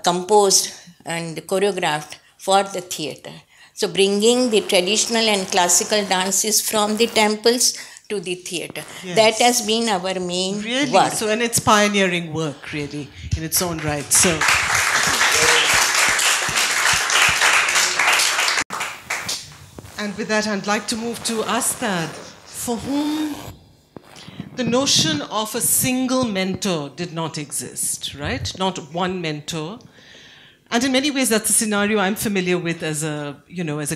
composed and choreographed for the theatre. So bringing the traditional and classical dances from the temples to the theatre. Yes. That has been our main work. So, and it's pioneering work, really, in its own right. So. And with that, I'd like to move to Astad, for whom the notion of a single mentor did not exist, right? Not one mentor. And in many ways, that's a scenario I'm familiar with as a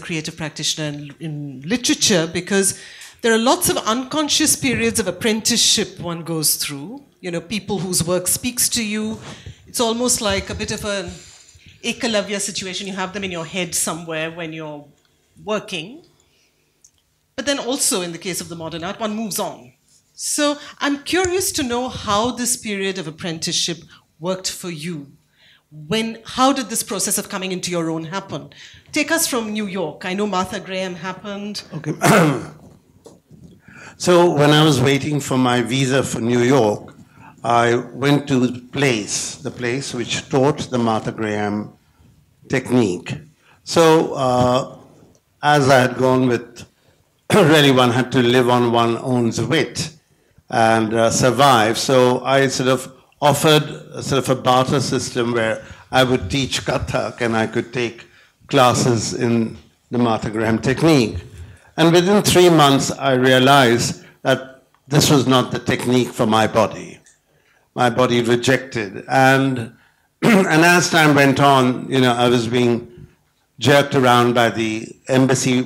creative practitioner in literature, because there are lots of unconscious periods of apprenticeship one goes through. People whose work speaks to you. It's almost like a bit of an Ekalavya situation. You have them in your head somewhere when you're working. But then also, in the case of the modern art, one moves on. So I'm curious to know how this period of apprenticeship worked for you. How did this process of coming into your own happen? Take us from New York. I know Martha Graham happened. Okay. So when I was waiting for my visa for New York, I went to the place which taught the Martha Graham technique. So as I had gone with, really one had to live on one's own wit and survive. So I sort of offered a barter system where I would teach Kathak and I could take classes in the Martha Graham technique. And within 3 months, I realized that this was not the technique for my body. My body rejected. And as time went on, I was being jerked around by the embassy.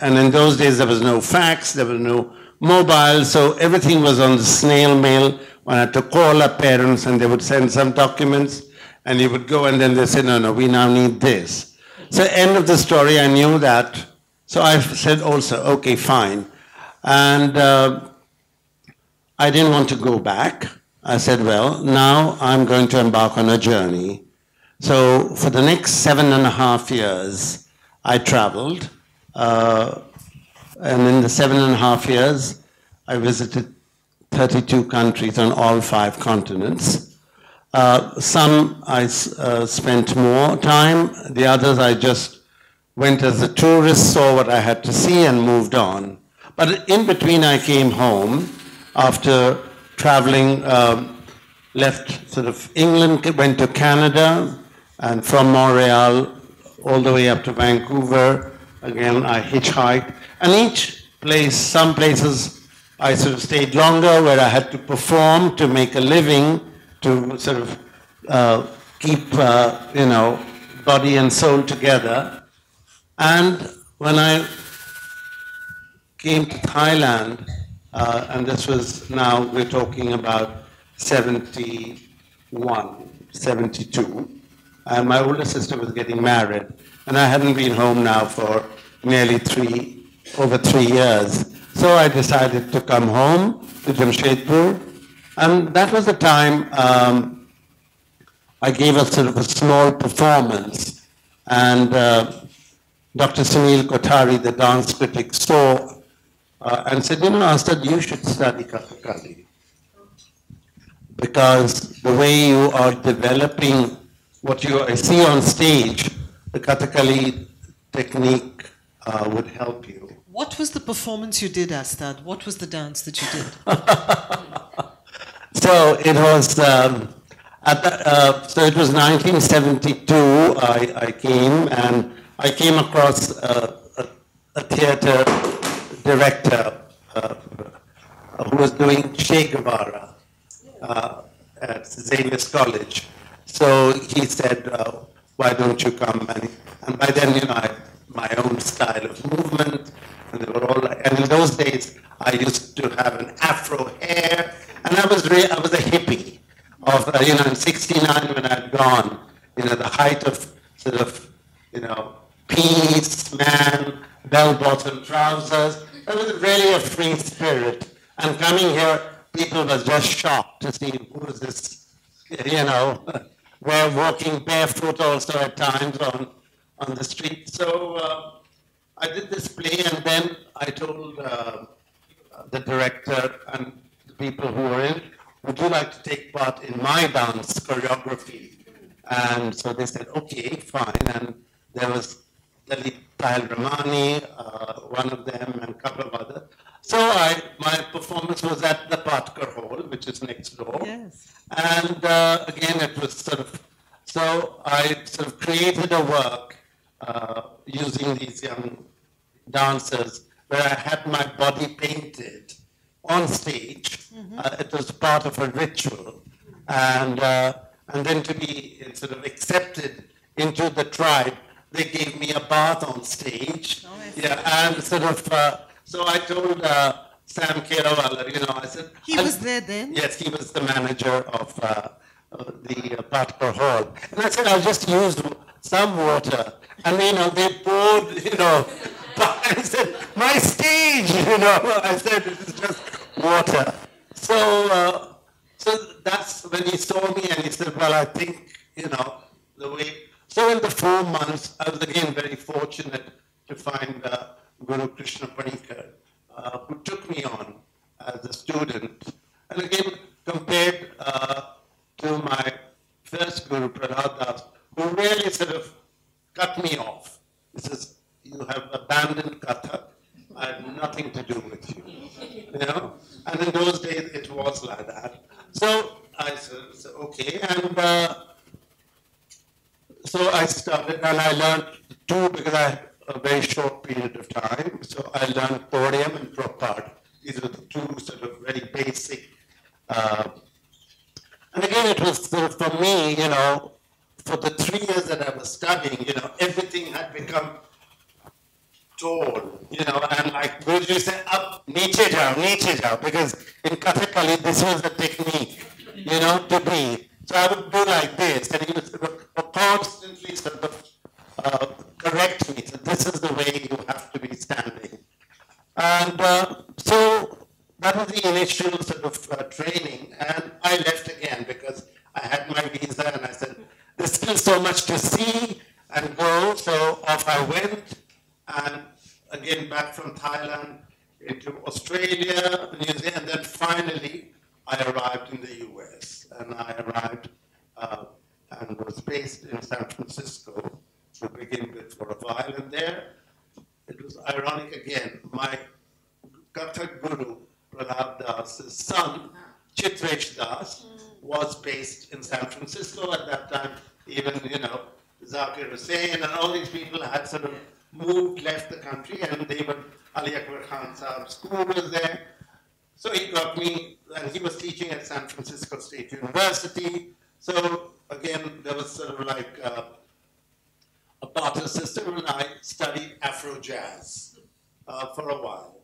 And in those days, there was no fax, there was no mobile, so everything was on the snail mail. One had to call our parents and they would send some documents and you would go and then they said, no, we now need this. So end of the story, I knew that. So I said also, okay, fine. And I didn't want to go back. I said, well, now I'm going to embark on a journey. So for the next 7.5 years, I traveled. And in the 7.5 years, I visited 32 countries on all 5 continents. Some I spent more time, the others I just went as a tourist, saw what I had to see and moved on. But in between I came home after traveling, left sort of England, went to Canada, and from Montreal all the way up to Vancouver. Again, I hitchhiked. And each place, some places I sort of stayed longer where I had to perform to make a living, to sort of keep, body and soul together. And when I came to Thailand, and this was now, we're talking about 71, 72, and my older sister was getting married, and I hadn't been home now for nearly over 3 years. So I decided to come home to Jamshedpur, and that was the time I gave a sort of a small performance, and Dr. Sunil Kothari, the dance critic, saw and said, Astad, you should study Kathakali because the way you are developing what I see on stage, the Kathakali technique would help you. What was the performance you did, Astad? What was the dance that you did? So it was so it was 1972. I came and I came across a theater director who was doing Che Guevara at Xavier's College. So he said, "Why don't you come?" And by then, I had my own style of movement, and they were all like. And in those days, I used to have an afro hair. And I was a hippie of, in '69 when I'd gone, the height of sort of, peace, man, bell-bottom trousers. I was really a free spirit. And coming here, people were just shocked to see who is this, we're walking barefoot also at times on the street. So I did this play, and then I told the director and people who were in, would you like to take part in my dance choreography? And so they said, okay, fine. And there was Dalit Tahil Ramani, one of them, and a couple of others. So my performance was at the Patkar Hall, which is next door. Yes. And again, it was so I sort of created a work using these young dancers where I had my body painted on stage. It was part of a ritual, and then to be sort of accepted into the tribe, they gave me a bath on stage. And sort of so I told Sam Kerawala, I said he was there then. Yes, he was the manager of the Patpur Hall, and I said I'll just use some water, and they poured I said, my stage, I said, it is just water. So, so that's when he saw me and he said, well, I think, the way. So in the 4 months, I was again very fortunate to find Guru Krishna Panikar, who took me on as a student. And again, compared to my first Guru, Prahlad Das, who really sort of cut me off. He says, you have abandoned Kathak. I have nothing to do with you. And in those days, it was like that. So I said, okay. And so I started, and I learned two because I had a very short period of time. So I learned Podium and Propad. These are the two sort of very basic. And again, it was sort of for me, for the 3 years that I was studying, everything had become tall, and like Guruji said, up, niche jao, because in Kathakali, this was the technique, to be. So I would do like this, and he would constantly sort of correct me. So this is the way you have to be standing. And so that was the initial sort of training, and I left again because I had my visa, and I said, there's still so much to see and go, so off I went, and again back from Thailand into Australia, New Zealand, and then finally I arrived in the US, and I arrived and was based in San Francisco to begin with for a while, and there it was ironic again, my Kathak Guru, Prahlad Das' son, Chitresh Das, was based in San Francisco at that time. Even, Zakir Hussain and all these people had sort of left the country, and they were, Ali Akbar Khan Saab's school was there. So he got me, and he was teaching at San Francisco State University. So again, there was sort of like a barter system, and I studied Afro jazz for a while.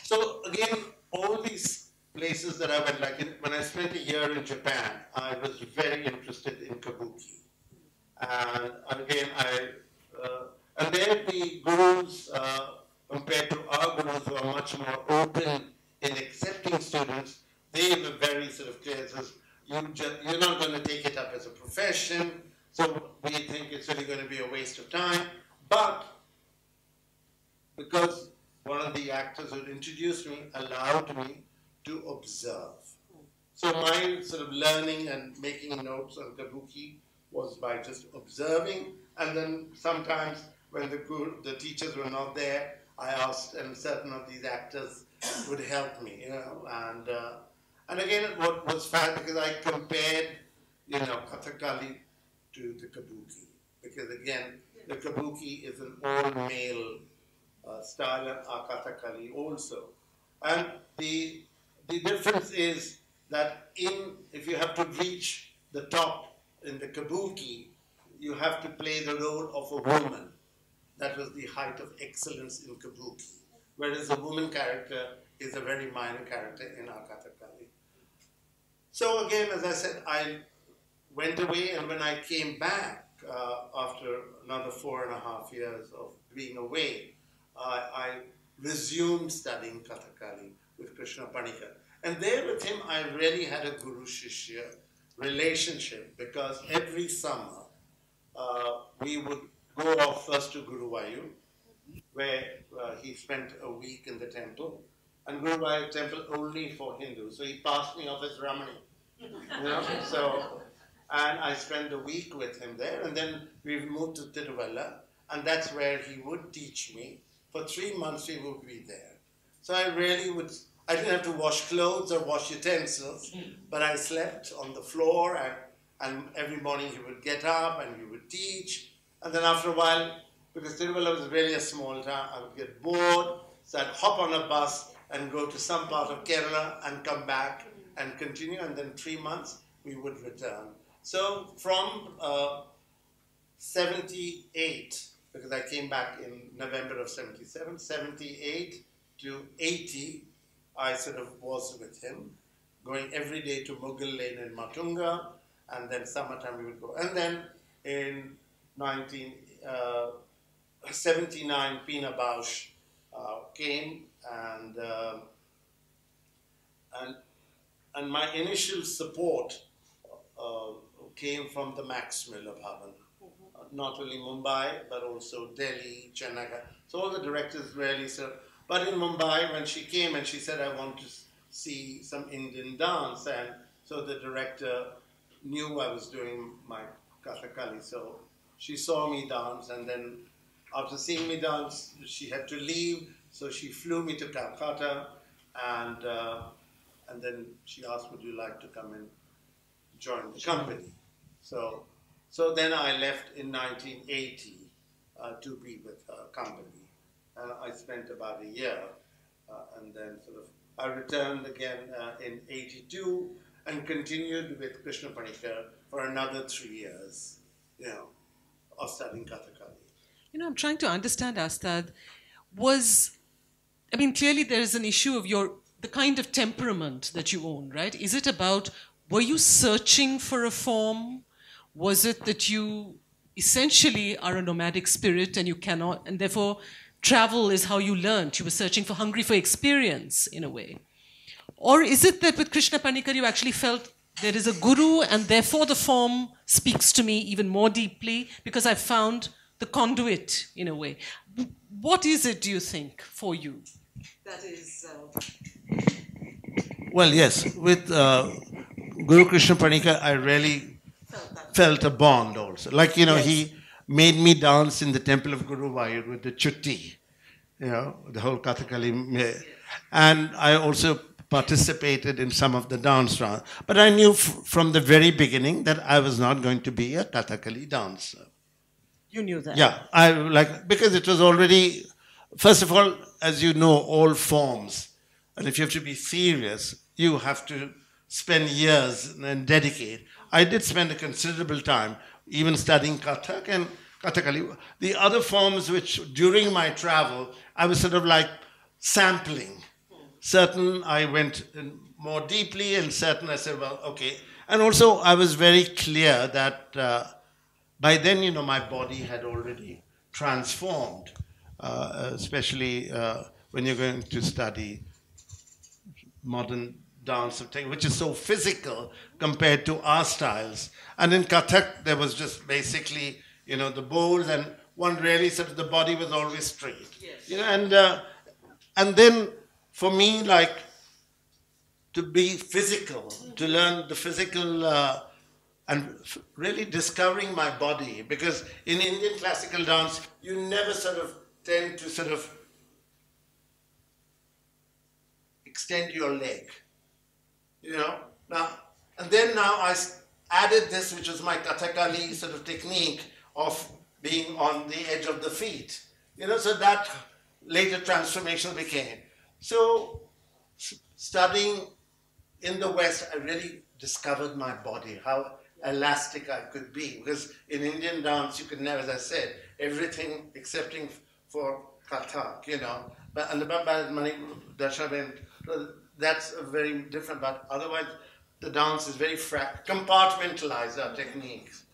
So again, all these places that I went, like when I spent a year in Japan, I was very interested in kabuki. And again, and there the gurus, compared to our gurus who are much more open in accepting students, they were very sort of clear, says, you're not going to take it up as a profession, so we think it's really going to be a waste of time. But because one of the actors who introduced me allowed me to observe. So my sort of learning and making notes on kabuki was by just observing, and then sometimes when the teachers were not there, I asked, and certain of these actors would help me, you know, and again, what was fun because I compared, you know, Kathakali to the kabuki, because again, the kabuki is an all-male style, and our Kathakali also, and the difference is that if you have to reach the top in the kabuki, you have to play the role of a woman. That was the height of excellence in kabuki. Whereas the woman character is a very minor character in our Kathakali. So again, as I said, I went away, and when I came back after another 4.5 years of being away, I resumed studying Kathakali with Krishna Panikar. And there with him, I really had a guru-shishya relationship, because every summer we would go off first to Guruvayur, where he spent a week in the temple, and Guruvayur temple only for Hindus. So he passed me off as Ramani, you know. So, and I spent a week with him there, and then we moved to Tiruvalla, and that's where he would teach me. For 3 months we would be there. So I didn't have to wash clothes or wash utensils, but I slept on the floor, and every morning he would get up and he would teach. And then after a while, because Tiruvalla was really a small town, I would get bored, so I'd hop on a bus and go to some part of Kerala and come back and continue, and then 3 months we would return. So from 78, because I came back in November of 77, 78 to 80, I sort of was with him, going every day to Mughal Lane in Matunga, and then summertime we would go. And then in 1979, Pina Bausch came, and my initial support came from the Max Miller Bhavan. Not only Mumbai, but also Delhi, Chennai. So all the directors really served. But in Mumbai, when she came and she said, I want to see some Indian dance, and so the director knew I was doing my Kathakali, so she saw me dance, and then after seeing me dance, she had to leave, so she flew me to Calcutta, and then she asked, would you like to come and join the company? So then I left in 1980 to be with her company. And I spent about a year, and then I returned again in 82 and continued with Krishna Panikar for another 3 years, you know, of studying Kathakali. You know, I'm trying to understand, Astad, clearly there is an issue of the kind of temperament that you own, right? Is it about, were you searching for a form? Was it that you essentially are a nomadic spirit and you cannot, and therefore travel is how you learned? You were hungry for experience in a way. Or is it that with Krishna Panikar you actually felt there is a guru and therefore the form speaks to me even more deeply because I found the conduit in a way? What is it, do you think, for you? That is... Well, yes, with Guru Krishna Panikar, I really felt a bond also. Like, you know, he made me dance in the temple of Guruvayur with the chutti, you know, the whole Kathakali. And I also participated in some of the dance rounds. But I knew from the very beginning that I was not going to be a Kathakali dancer. You knew that? Yeah, because it was already, first of all, as you know, all forms. And if you have to be serious, you have to spend years and dedicate. I did spend a considerable time even studying Kathak and Kathakali. The other forms which during my travel, I was sort of like sampling. Certain I went in more deeply, and certain I said, well, okay. And also I was very clear that by then, you know, my body had already transformed, especially when you're going to study modern dance of which is so physical compared to our styles. And in Kathak, there was just basically, you know, the bowls, and one really sort of, the body was always straight. Yes. You know, and then for me, like, to be physical, to learn the physical, and really discovering my body, because in Indian classical dance, you never sort of tend to sort of extend your leg, you know. Now, and then now I added this, which was my Kathakali sort of technique of being on the edge of the feet, you know, so that later transformation became. So studying in the West, I really discovered my body, how elastic I could be, because in Indian dance, you could never, as I said, everything excepting for Kathak, you know, but and the Darshana, that's very different, but otherwise the dance is very compartmentalized, our techniques.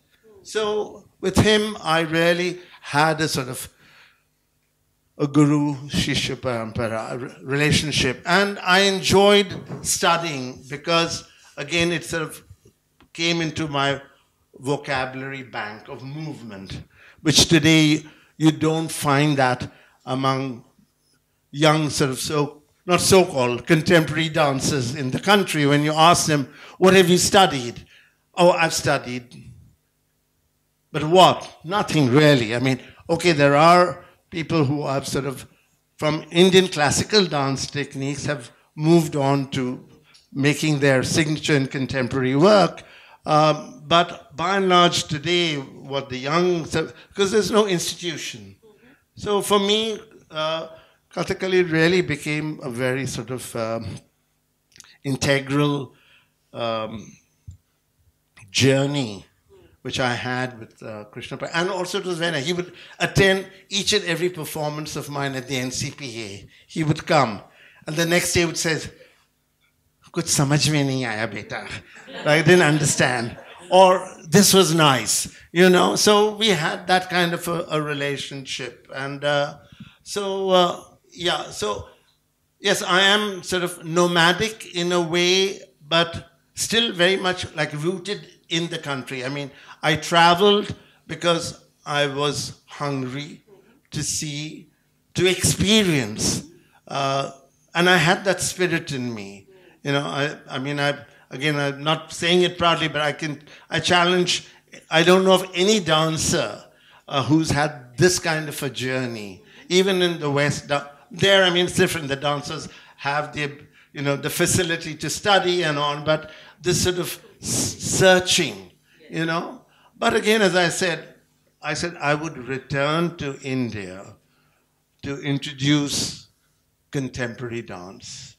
So with him, I really had a sort of a guru-shishya parampara relationship, and I enjoyed studying because, again, it sort of came into my vocabulary bank of movement, which today you don't find that among young sort of not so-called contemporary dancers in the country. When you ask them, what have you studied? Oh, I've studied. But what? Nothing really. I mean, okay, there are people who have sort of, from Indian classical dance techniques, have moved on to making their signature in contemporary work. But by and large today, what the young, because there's no institution. So for me, Kathakali really became a very sort of integral journey which I had with Krishna. And also it was very nice. He would attend each and every performance of mine at the NCPA. He would come. And the next day he would say, "Kuch samajh mein nahi aaya beta." I didn't understand. Or, "This was nice." You know, so we had that kind of a relationship. And yeah, so yes, I am sort of nomadic in a way, but still very much like rooted in the country. I mean, I traveled because I was hungry to see, to experience, and I had that spirit in me. You know, I mean, again, I'm not saying it proudly, but I challenge, I don't know of any dancer who's had this kind of a journey. Even in the West, there, I mean, it's different. The dancers have the, you know, the facility to study and on, but this sort of searching, you know. But again, as I said I would return to India to introduce contemporary dance.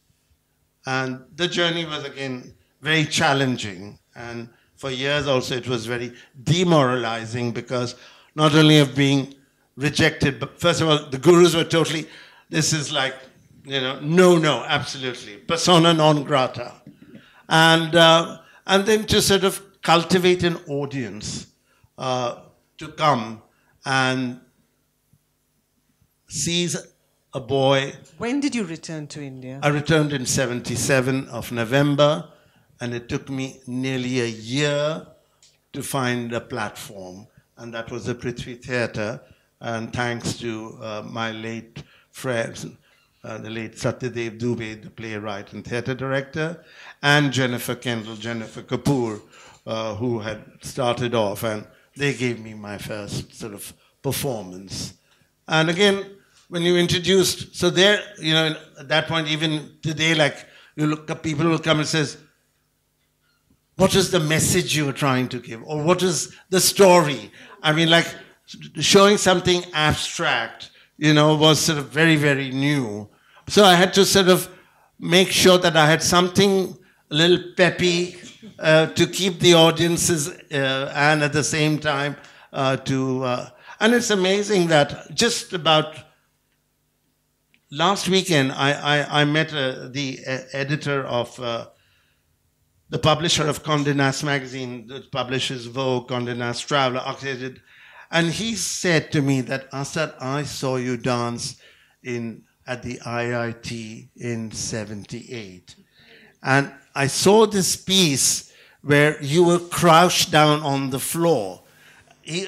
And the journey was, again, very challenging. And for years also it was very demoralizing because not only of being rejected, but first of all, the gurus were totally, this is like, you know, no, absolutely, persona non grata. And then to sort of cultivate an audience to come and seize a boy. When did you return to India? I returned in 77 of November, and it took me nearly a year to find a platform, and that was the Prithvi Theatre. And thanks to my late friends, the late Astad Deboo, the playwright and theatre director, and Jennifer Kapoor, who had started off, and they gave me my first sort of performance. And again, when you introduced, so there, you know, at that point, even today, like, you look up, people will come and says, what is the message you were trying to give? Or what is the story? I mean, like, showing something abstract, you know, was sort of very, very new. So I had to sort of make sure that I had something a little peppy to keep the audiences and at the same time and it's amazing that just about last weekend I met the editor of the publisher of Condé Nast magazine that publishes Vogue, Condé Nast Traveler, Octated, and he said to me that, Astad, I saw you dance at the IIT in 78. And I saw this piece where you were crouched down on the floor.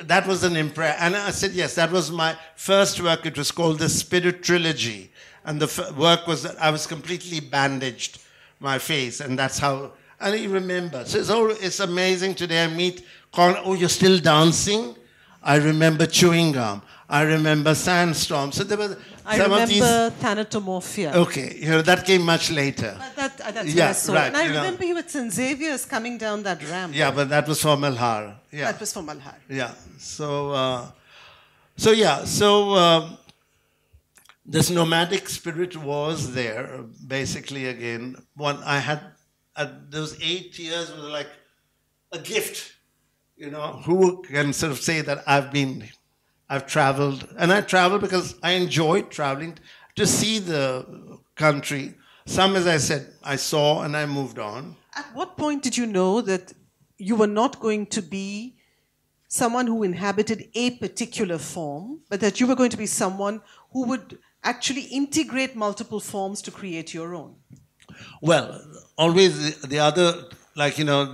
that was an impression. And I said, yes, that was my first work. It was called the Spirit Trilogy. And the work was that I was completely bandaged, my face. And that's how, and he remembers. So it's amazing today I meet, oh, you're still dancing? I remember chewing gum. I remember sandstorm. So there were I some of these. remember Thanatomorphia. Okay, that came much later. That's what Yeah, I saw. right, And I you know. remember you at St. Xavier's coming down that ramp. Yeah, but that was for Malhar. Yeah. That was for Malhar. Yeah. So this nomadic spirit was there. Basically, again, I had those 8 years was like a gift. Who can sort of say that I've traveled, and I traveled because I enjoyed traveling to see the country. Some, as I said, I saw and I moved on. At what point did you know that you were not going to be someone who inhabited a particular form, but that you were going to be someone who would actually integrate multiple forms to create your own? Well, always the other,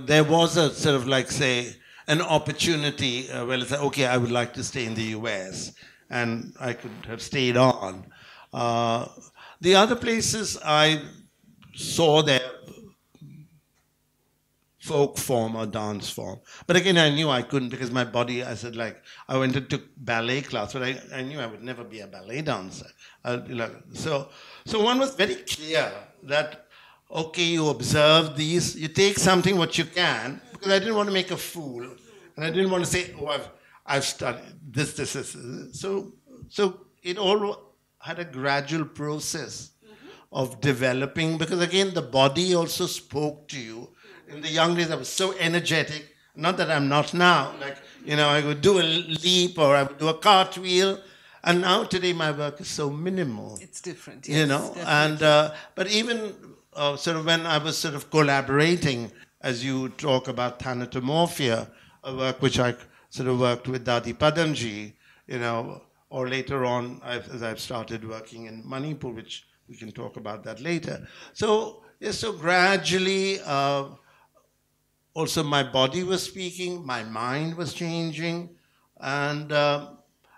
there was a sort of say, an opportunity where it's like, okay, I would like to stay in the US, and I could have stayed on. The other places I saw their folk form or dance form. But again, I knew I couldn't because my body, I said, I went and took ballet class, but I knew I would never be a ballet dancer. So one was very clear that, okay, you observe these, you take something what you can, because I didn't want to make a fool. And I didn't want to say, oh, I've studied this. So it all had a gradual process of developing, because again, the body also spoke to you. In the young days, I was so energetic, not that I'm not now, I would do a leap or I would do a cartwheel. And now today my work is so minimal. It's different, yes, and but even sort of when I was sort of collaborating, as you talk about Thanatomorphia, a work which I sort of worked with Dadi Padamji, or later on, as I've started working in Manipur, which we can talk about that later. So gradually, also my body was speaking, my mind was changing, and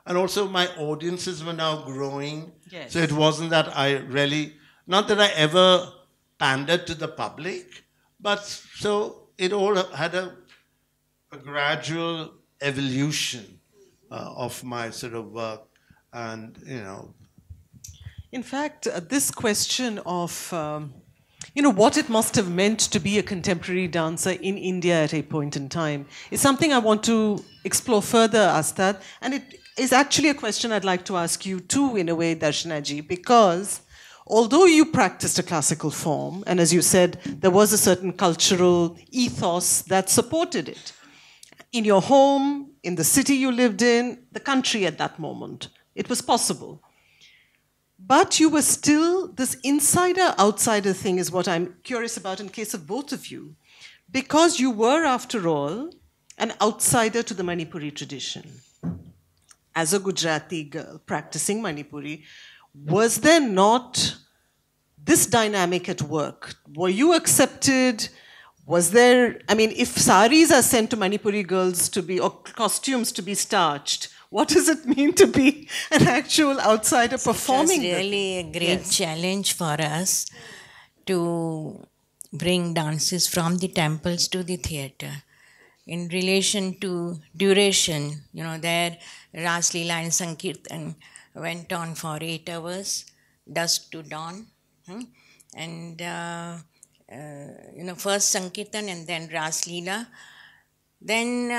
also my audiences were now growing. Yes. So it wasn't that I really, not that I ever pandered to the public, but so it all had a gradual evolution of my sort of work, and In fact, this question of what it must have meant to be a contemporary dancer in India at a point in time is something I want to explore further, Astad, and it is actually a question I'd like to ask you too, in a way, Darshana ji, because although you practiced a classical form, and as you said, there was a certain cultural ethos that supported it, in your home, in the city you lived in, the country at that moment, it was possible. But you were still, this insider-outsider thing is what I'm curious about in case of both of you, because you were, after all, an outsider to the Manipuri tradition. As a Gujarati girl practicing Manipuri, was there not this dynamic at work? Were you accepted? Was there, if saris are sent to Manipuri girls to be, or costumes to be starched, what does it mean to be an actual outsider performing? It was really a great challenge for us to bring dances from the temples to the theatre. In relation to duration, there Ras Leela and Sankirtan went on for 8 hours, dusk to dawn. And first Sankirtan and then Ras Leela. Then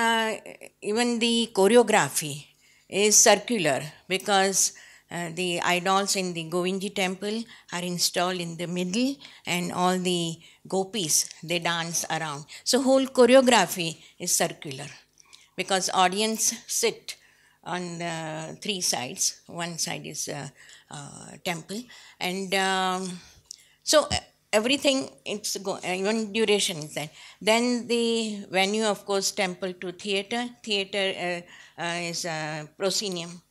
even the choreography is circular, because the idols in the Govindji temple are installed in the middle, and all the gopis, they dance around. So whole choreography is circular, because audience sit on 3 sides. One side is temple, and so everything, even duration is there. Then the venue, of course, temple to theatre. Theatre is proscenium.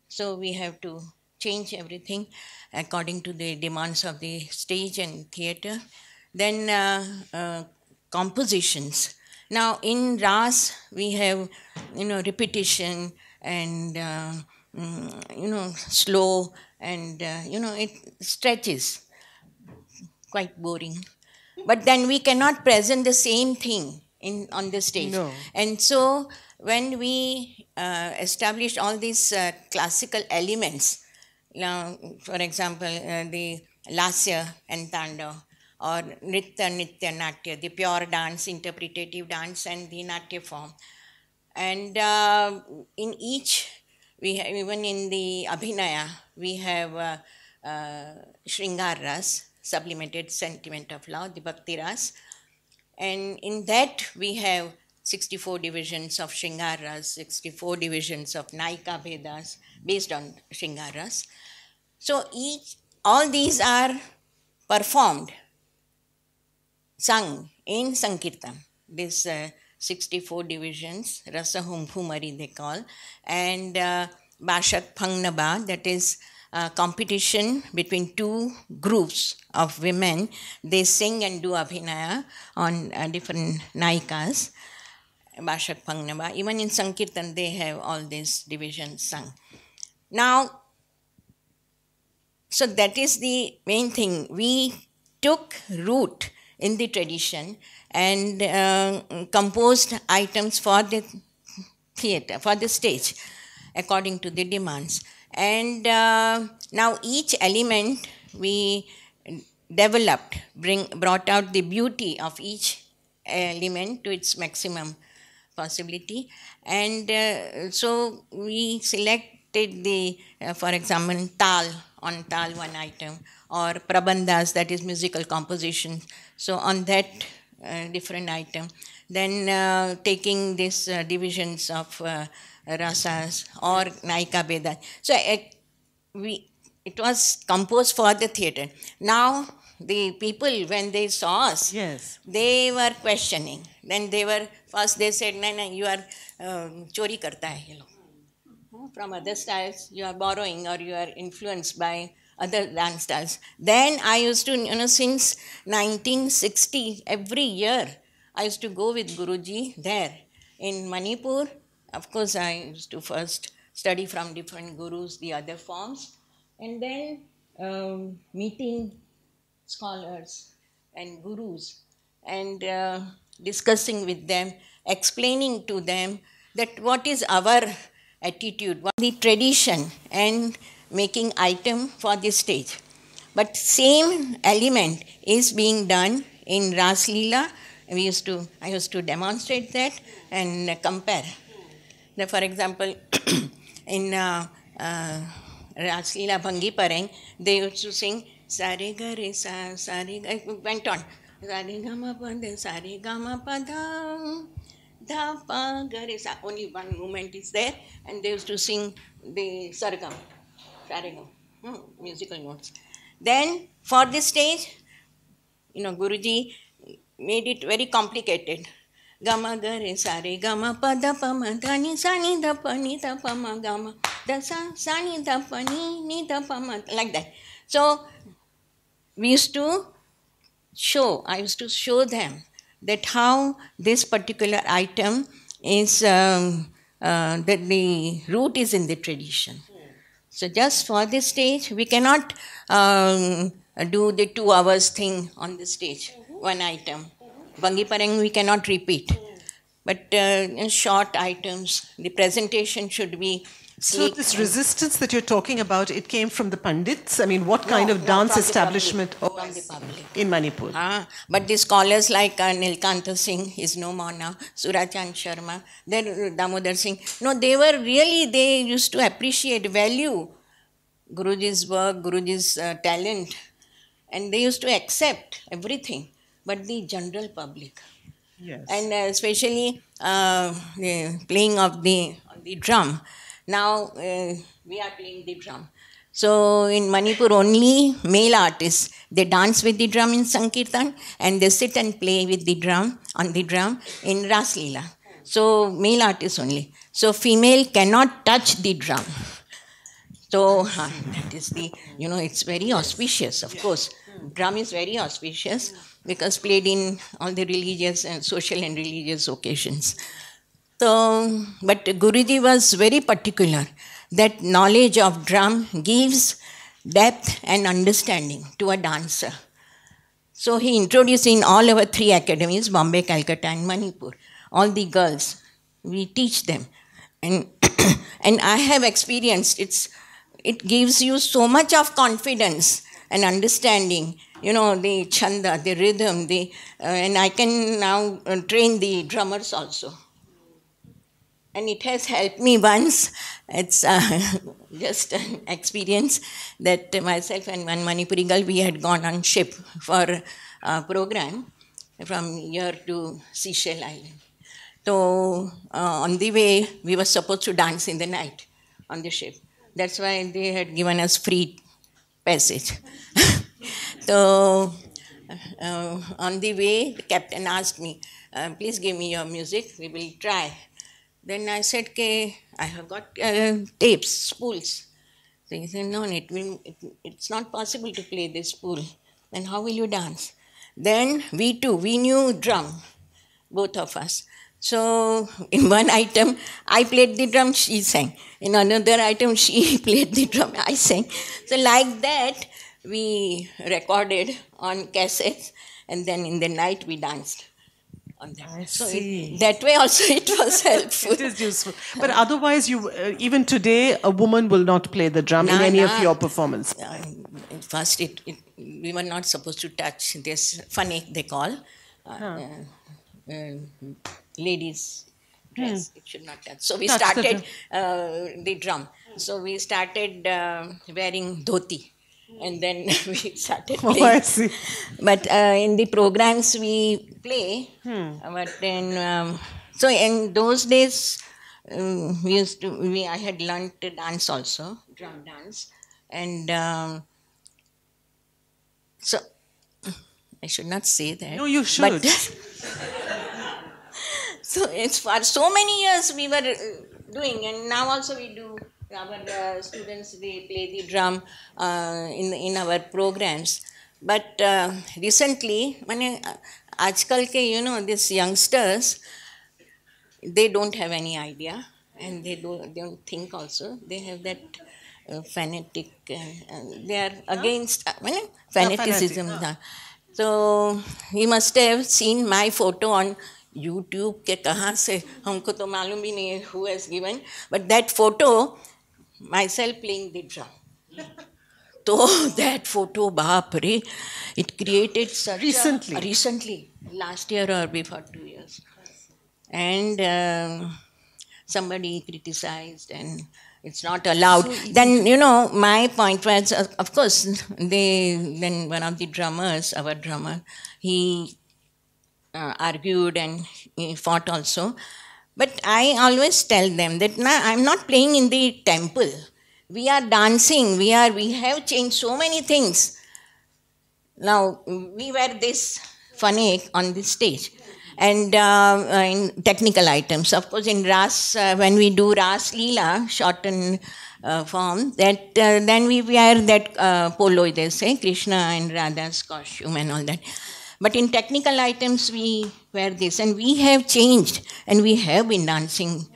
So we have to change everything according to the demands of the stage and theatre. Then compositions. Now in Ras we have, repetition and slow and it stretches, quite boring. But then we cannot present the same thing on the stage. No. And so when we established all these classical elements, for example, the Lasya and Tanda, or Nritya, Nitya, Natya, the pure dance, interpretative dance, and the Natya form. And in each, we have, even in the Abhinaya, we have Shringar Ras, sublimated sentiment of love, the Bhakti Ras. And in that, we have 64 divisions of Shringar Ras, 64 divisions of Naika Bhedas, based on Shringar Ras. So all these are performed, sung in Sankirtan. This 64 divisions, Rasa Humari they call, and Bashak Phangnaba, that is competition between two groups of women. They sing and do abhinaya on different naikas, Bashak Phangnaba. Even in Sankirtan they have all these divisions sung. Now, so that is the main thing. We took root in the tradition and composed items for the theatre, for the stage, according to the demands. And now each element we developed, brought out the beauty of each element to its maximum possibility. And so we selected the, for example, Tal, on Tal one item, or Prabandhas, that is musical composition. So on that different item. Then taking these divisions of rasas or Naika Beda. So it was composed for the theatre. Now the people, when they saw us, yes, they were questioning. Then first they said, no, you are chori karta hai ye log. From other styles, you are borrowing or you are influenced by other dance styles. Then I used to, since 1960, every year, I used to go with Guruji there in Manipur. Of course, I used to first study from different gurus, the other forms, and then meeting scholars and gurus and discussing with them, explaining to them that what is our attitude, what is the tradition, and making item for the stage. But same element is being done in Ras Leela. I used to demonstrate that and compare. For example, in Ras Leela Bhangi Pareng, they used to sing Sare ga re sa, sare ga, went on. Sare ga ma pa da, sare ga ma pa da, da pa ga re sa. Only one movement is there, and they used to sing the sargam, sarigam, musical notes. Then for this stage, Guruji made it very complicated. Gama ga re sa re gama pa da pa ma da ni sa ni da pa ni da pa ma gama da sa ni da pa ni da pa ma, like that. So I used to show them that how this particular item is, that the root is in the tradition. So just for this stage, we cannot do the 2 hours thing on the stage, one item. Bhangi Pareng we cannot repeat. But in short items, the presentation should be So this resistance that you're talking about, it came from the Pandits? I mean, what kind of dance establishment from the public. In Manipur? But the scholars like Nilkanta Singh is no more now, Surachand Sharma, then Damodar Singh. No, they used to appreciate, value Guruji's work, Guruji's talent, and they used to accept everything. But the general public, yes, and especially the playing of the drum. Now we are playing the drum. So in Manipur, only male artists, they dance with the drum in Sankirtan and they sit and play with the drum, on the drum in Ras Leela. So male artists only. So female cannot touch the drum. So that is the, it's very auspicious, of course. drum is very auspicious because played in all the religious and social and religious occasions. So, but Guruji was very particular that knowledge of drum gives depth and understanding to a dancer. So he introduced in all our 3 academies, Bombay, Calcutta and Manipur, all the girls, we teach them. And, and I have experienced, it gives you so much of confidence and understanding, the chanda, the rhythm, and I can now train the drummers also. And it has helped me once. It's just an experience that myself and one Manipuri girl, we had gone on ship for a program from here to Seychelles Island. So on the way, we were supposed to dance in the night on the ship. That's why they had given us free passage. So on the way, the captain asked me, please give me your music, we will try. Then I said, I have got tapes, spools. So he said, no, it's not possible to play this spool. Then how will you dance? Then we knew drum, both of us. So in one item, I played the drum, she sang. In another item, she played the drum, I sang. So like that, we recorded on cassettes, and then in the night we danced. So that way also it was helpful. It is useful. But otherwise, even today, a woman will not play the drum in any of your performances. First, we were not supposed to touch this fanek, they call. Ladies' dress, it should not touch. So we started the drum. So we started wearing dhoti. And then we started playing. Oh, I see. But in the programs we play. But then, so in those days, I had learned to dance also, drum dance. And so, I should not say that. No, you should. But so it's for so many years we were doing, and now also we do. Our students, they play the drum in our programs. But recently, aajkal ke, these youngsters, they don't have any idea, and they don't think also. They have that fanatic, they are against fanaticism. So he must have seen my photo on YouTube, ke kahan se, humko to malum bhi nahi hai who has given, but that photo, myself playing the drum. So that photo, baapre, it created such recently, last year or before 2 years. And somebody criticized and it's not allowed. Then, my point was, of course, then one of the drummers, our drummer, he argued and he fought also. But I always tell them that I'm not playing in the temple. We are dancing. We have changed so many things. Now, we wear this fanek on the stage. And in technical items. Of course, in Ras, when we do Ras Leela, shortened form, that then we wear that polo, they say, Krishna and Radha's costume and all that. But in technical items, we wear this. And we have changed. And we have been dancing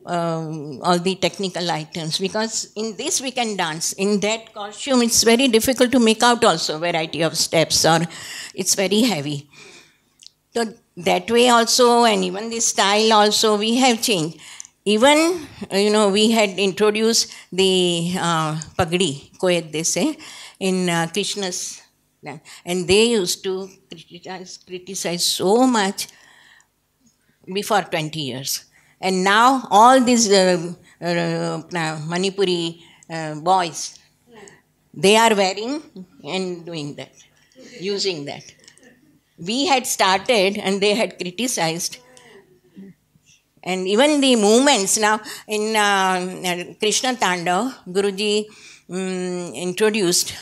all the technical items. Because in this we can dance. In that costume, it's very difficult to make out also variety of steps. Or it's very heavy. So that way also, and even the style also, we have changed. Even, we had introduced the pagdi, koed they say, in Krishna's. And they used to criticize so much before 20 years. And now all these Manipuri boys, they are wearing and doing that, using that. We had started and they had criticized. And even the movements now in Krishna Tandav, Guruji introduced,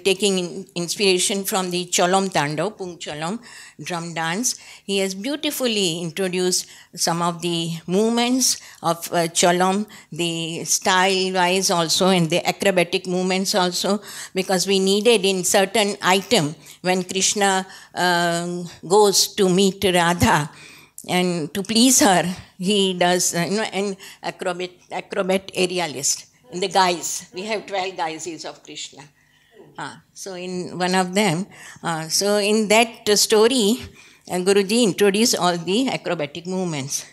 taking inspiration from the Cholom Tandav, Pung Cholom drum dance. He has beautifully introduced some of the movements of Cholom, the style-wise also, and the acrobatic movements also, because we needed in certain item when Krishna goes to meet Radha, and to please her, he does, an acrobat aerialist. In the guise, we have 12 guises of Krishna. So in one of them, so in that story, Guruji introduced all the acrobatic movements.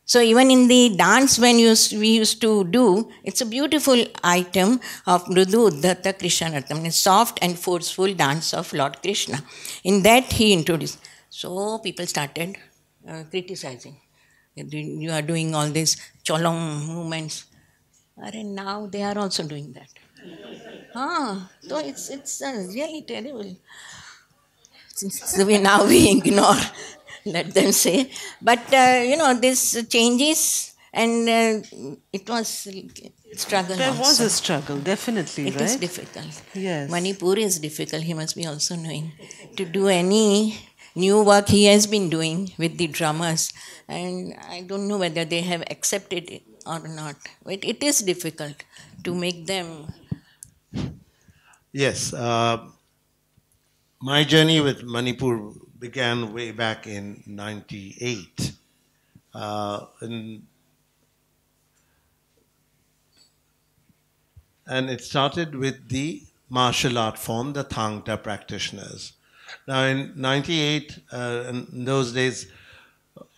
So even in the dance when we used to do, it's a beautiful item of Mrudu Uddhata Krishnaratam, a soft and forceful dance of Lord Krishna. In that he introduced. So people started criticizing. You are doing all these Cholom movements. And now they are also doing that. So it's really terrible. So we ignore, let them say. But, this changes, and it was struggle. There also. was a struggle, definitely, It right? is difficult. Yes. Manipuri is difficult, he must be also knowing. To do any new work he has been doing with the drummers, and I don't know whether they have accepted it or not. It is difficult to make them. Yes. My journey with Manipur began way back in 98. And it started with the martial art form, the Thangta practitioners. Now, in 98, in those days,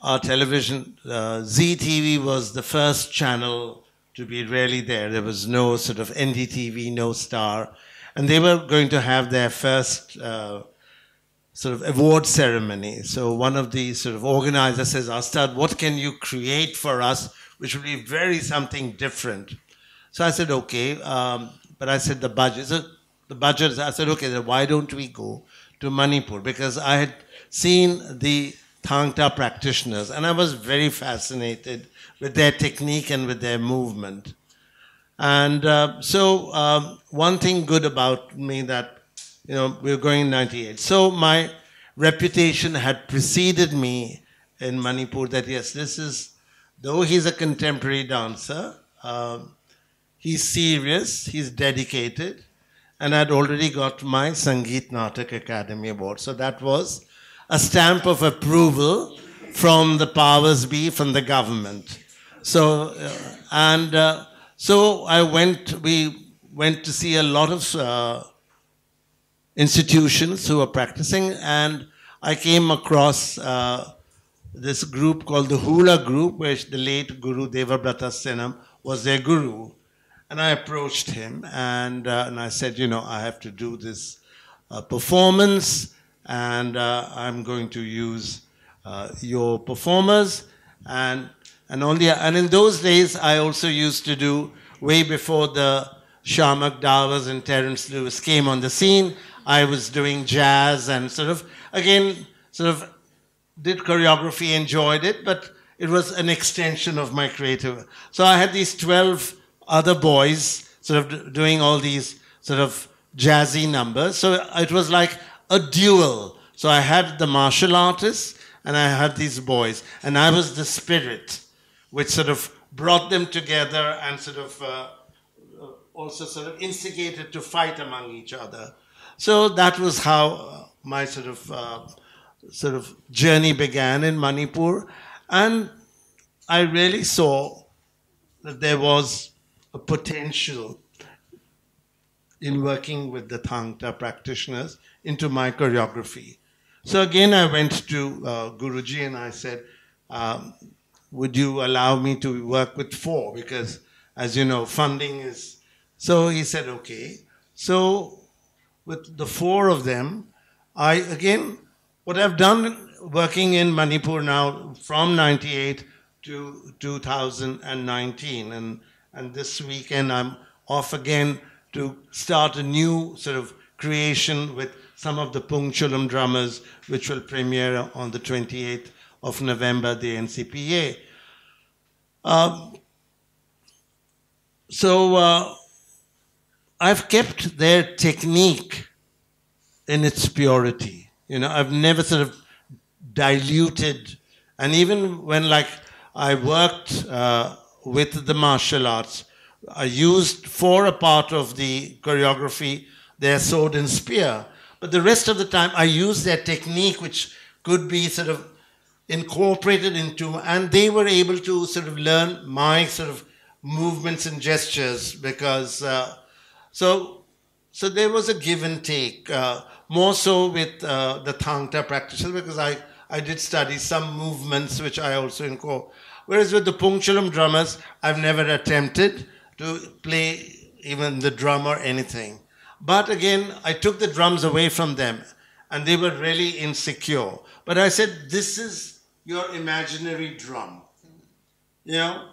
our television, ZTV was the first channel to be really there. There was no sort of NDTV, no Star. And they were going to have their first sort of award ceremony. So one of the sort of organizers says, Astad, what can you create for us which will be very something different? So I said, okay. But I said, the budget. So the budget, I said, okay, then why don't we go to Manipur? Because I had seen the Thangta practitioners and I was very fascinated with their technique and with their movement. And so one thing good about me that, we were going in 98. So my reputation had preceded me in Manipur that, yes, this is, though he's a contemporary dancer, he's serious, he's dedicated, and I'd already got my Sangeet Natak Academy Award. So that was a stamp of approval from the powers be, from the government. So, so we went to see a lot of institutions who were practicing, and I came across this group called the Hula Group, where the late Guru Devabrata Senam was their guru. And I approached him and I said, I have to do this performance, and I'm going to use your performers. And in those days, I also used to do, way before the Shamak Dawes and Terence Lewis came on the scene, I was doing jazz and sort of did choreography, enjoyed it, but it was an extension of my creative. So I had these 12 other boys sort of doing all these sort of jazzy numbers. So it was like a duel. So I had the martial artists and I had these boys, and I was the spirit which sort of brought them together and sort of also sort of instigated to fight among each other. So that was how my sort of journey began in Manipur, and I really saw that there was a potential in working with the Thangta practitioners into my choreography. So again, I went to Guruji and I said, would you allow me to work with 4? Because, as you know, funding is... So he said, okay. So with the 4 of them, what I've done working in Manipur now from 98 to 2019, and this weekend I'm off again to start a new sort of creation with some of the Pungchulam drummers, which will premiere on the 28th of November, the NCPA. I've kept their technique in its purity. You know, I've never sort of diluted, and even when like I worked with the martial arts, I used for a part of the choreography their sword and spear, but the rest of the time I used their technique, which could be sort of incorporated into, and they were able to sort of learn my sort of movements and gestures because so there was a give and take, more so with the Thangta practitioners, because I did study some movements which I also incorporate. Whereas with the Pungchalam drummers, I've never attempted to play even the drum or anything. But again, I took the drums away from them and they were really insecure. But I said, this is your imaginary drum, you know?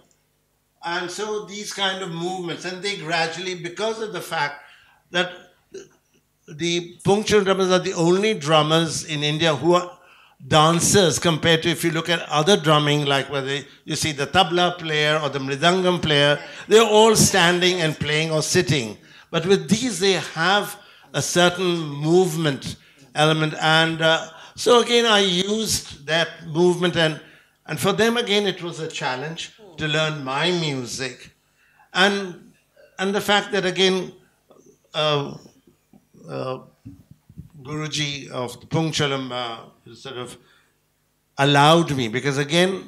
And so these kind of movements, and they gradually, because of the fact that the Pungchalam drummers are the only drummers in India who are dancers compared to if you look at other drumming, like whether you see the tabla player or the mridangam player, they're all standing and playing or sitting. But with these, they have a certain movement element. And so again, I used that movement. And for them, again, it was a challenge to learn my music. And the fact that, again, Guruji of the Pungchalam sort of allowed me, because again,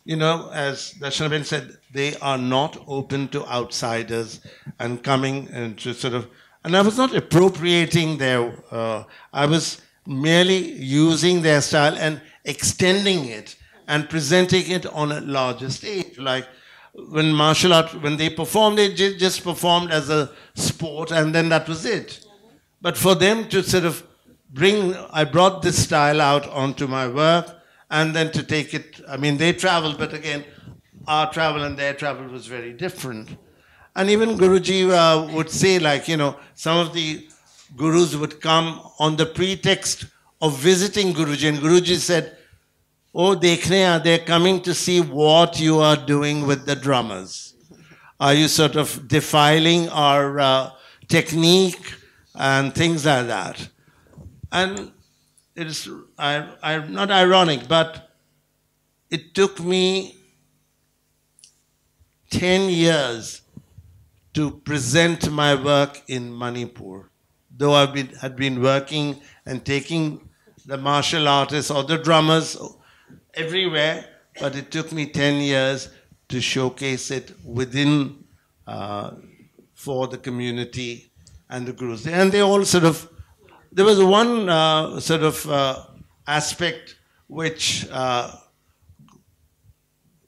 you know, as Darshana Ben said, they are not open to outsiders and coming and to sort of, and I was not appropriating their, I was merely using their style and extending it and presenting it on a larger stage. Like when martial art, when they performed, they just performed as a sport and then that was it. But for them to sort of I brought this style out onto my work and then to take it, I mean, they traveled, but again, our travel and their travel was very different. And even Guruji would say, like, you know, some of the gurus would come on the pretext of visiting Guruji, and Guruji said, oh, dekhne, they're coming to see what you are doing with the drummers. Are you sort of defiling our technique and things like that? And it is I'm not ironic, but it took me 10 years to present my work in Manipur. Though I had been working and taking the martial artists or the drummers everywhere, but it took me 10 years to showcase it within, for the community and the gurus. And they all sort of, there was one sort of aspect which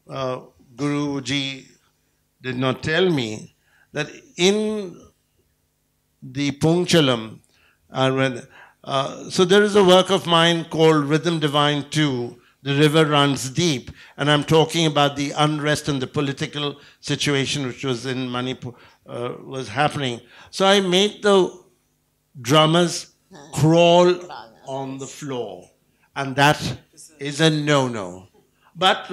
Guruji did not tell me, that in the Pungchalam, so there is a work of mine called Rhythm Divine 2, The River Runs Deep, and I'm talking about the unrest and the political situation which was in Manipur, was happening. So I made the drummers crawl on the floor, and that is a no-no. But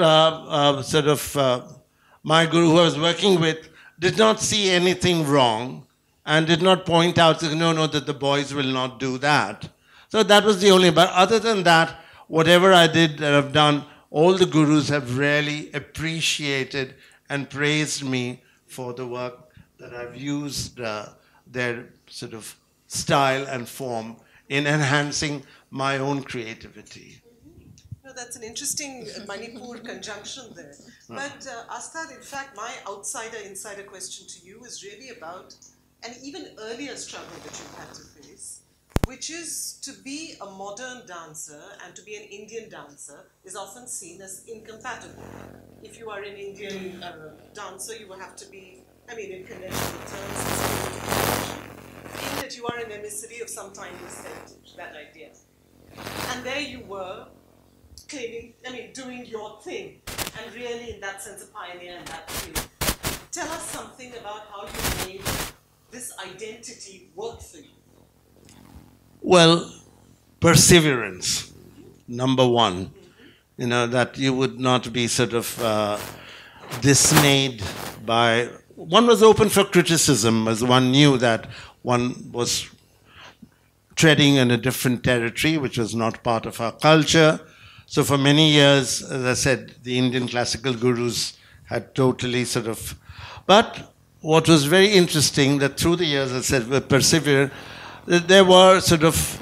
my guru who I was working with did not see anything wrong and did not point out, no, that the boys will not do that. So that was the only, but other than that, whatever I did that I've done, all the gurus have really appreciated and praised me for the work that I've used their sort of style and form in enhancing my own creativity. No, that's an interesting Manipur conjunction there. But Astad, in fact, my outsider-insider question to you is really about an even earlier struggle that you've had to face, which is to be a modern dancer and to be an Indian dancer is often seen as incompatible. If you are an Indian dancer, you will have to be, I mean, in conventional terms, being that you are an emissary of some timeless heritage, that idea. And there you were, claiming, I mean, doing your thing, and really, in that sense, a pioneer in that field. Tell us something about how you made this identity work for you. Well, perseverance, number one. You know, that you would not be sort of dismayed by one was open for criticism, as one knew that one was treading in a different territory, which was not part of our culture. So for many years, as I said, the Indian classical gurus had totally sort of... But what was very interesting, that through the years, as I said, we persevered, there were sort of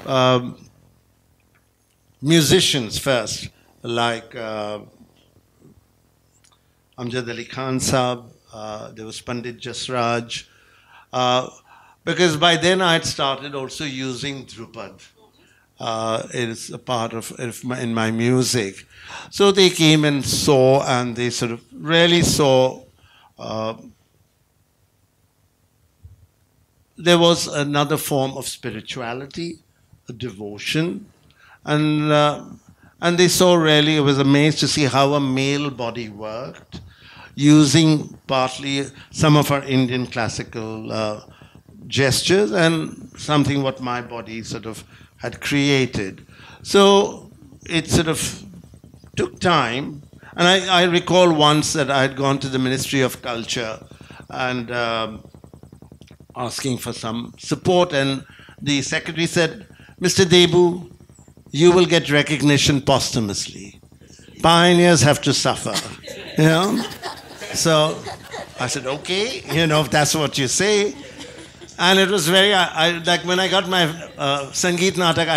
musicians first, like Amjad Ali Khan Sahab, there was Pandit Jasraj, because by then I had started also using Drupad. It is a part of in my music. So they came and saw, and they sort of really saw there was another form of spirituality, a devotion, and they saw really, I was amazed to see how a male body worked, using partly some of our Indian classical gestures and something what my body sort of had created. So it sort of took time. And I recall once that I had gone to the Ministry of Culture and asking for some support, and the secretary said, "Mr. Deboo, you will get recognition posthumously. Pioneers have to suffer." You know? So I said, okay, if that's what you say. And it was very, like when I got my Sangeet Natak,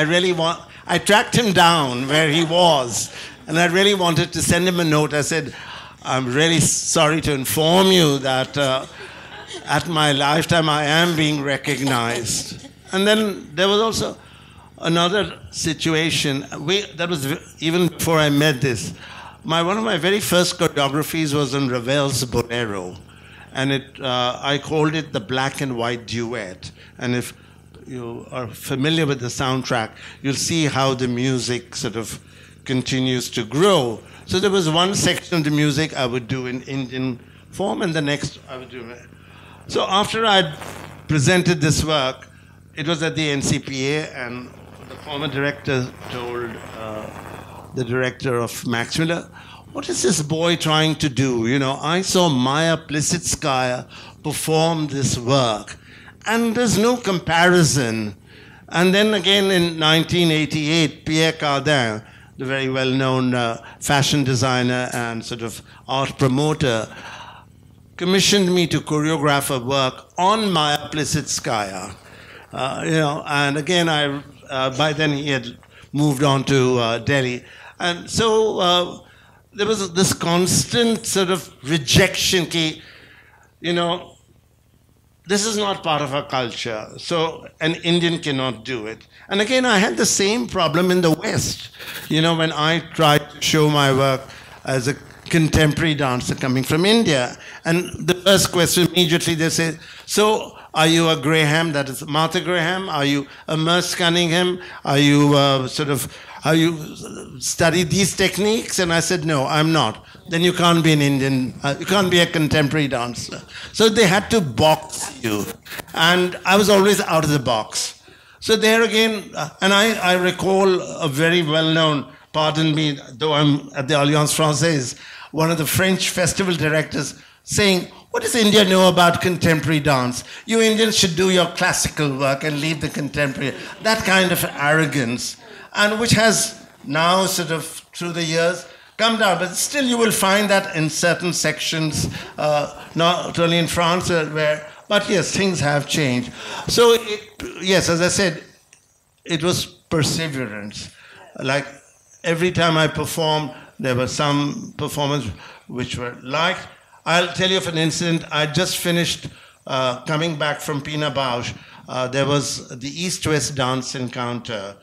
I tracked him down where he was. And I really wanted to send him a note. I said, "I'm really sorry to inform you that at my lifetime I am being recognized." And then there was also another situation. That was even before I met this. One of my very first choreographies was on Ravel's Bolero. And I called it the black and white duet. And if you are familiar with the soundtrack, you'll see how the music sort of continues to grow. So there was one section of the music I would do in Indian form, and the next I would do it. So after I'd presented this work, it was at the NCPA, and the former director told the director of Max Miller, "What is this boy trying to do? I saw Maya Plisitskaya perform this work, and there's no comparison." And then again in 1988, Pierre Cardin, the very well-known fashion designer and sort of art promoter, commissioned me to choreograph a work on Maya Plisitskaya. And again, by then he had moved on to Delhi. And so there was this constant sort of rejection, this is not part of our culture, so an Indian cannot do it. And again, I had the same problem in the West. When I tried to show my work as a contemporary dancer coming from India, and the first question immediately they say, "So, are you a Graham, that is Martha Graham? Are you a Merce Cunningham? Are you study these techniques?" And I said, "No, I'm not." "Then you can't be an Indian, you can't be a contemporary dancer." So they had to box you. And I was always out of the box. So there again, and I recall a very well-known, pardon me, though I'm at the Alliance Francaise, one of the French festival directors saying, "What does India know about contemporary dance? You Indians should do your classical work and leave the contemporary." That kind of arrogance, and which has now sort of through the years come down, but still you will find that in certain sections, not only in France, but yes, things have changed. So yes, as I said, it was perseverance. Like every time I performed, there were some performances which were liked. I'll tell you of an incident. I just finished coming back from Pina Bausch. There was the East-West Dance Encounter,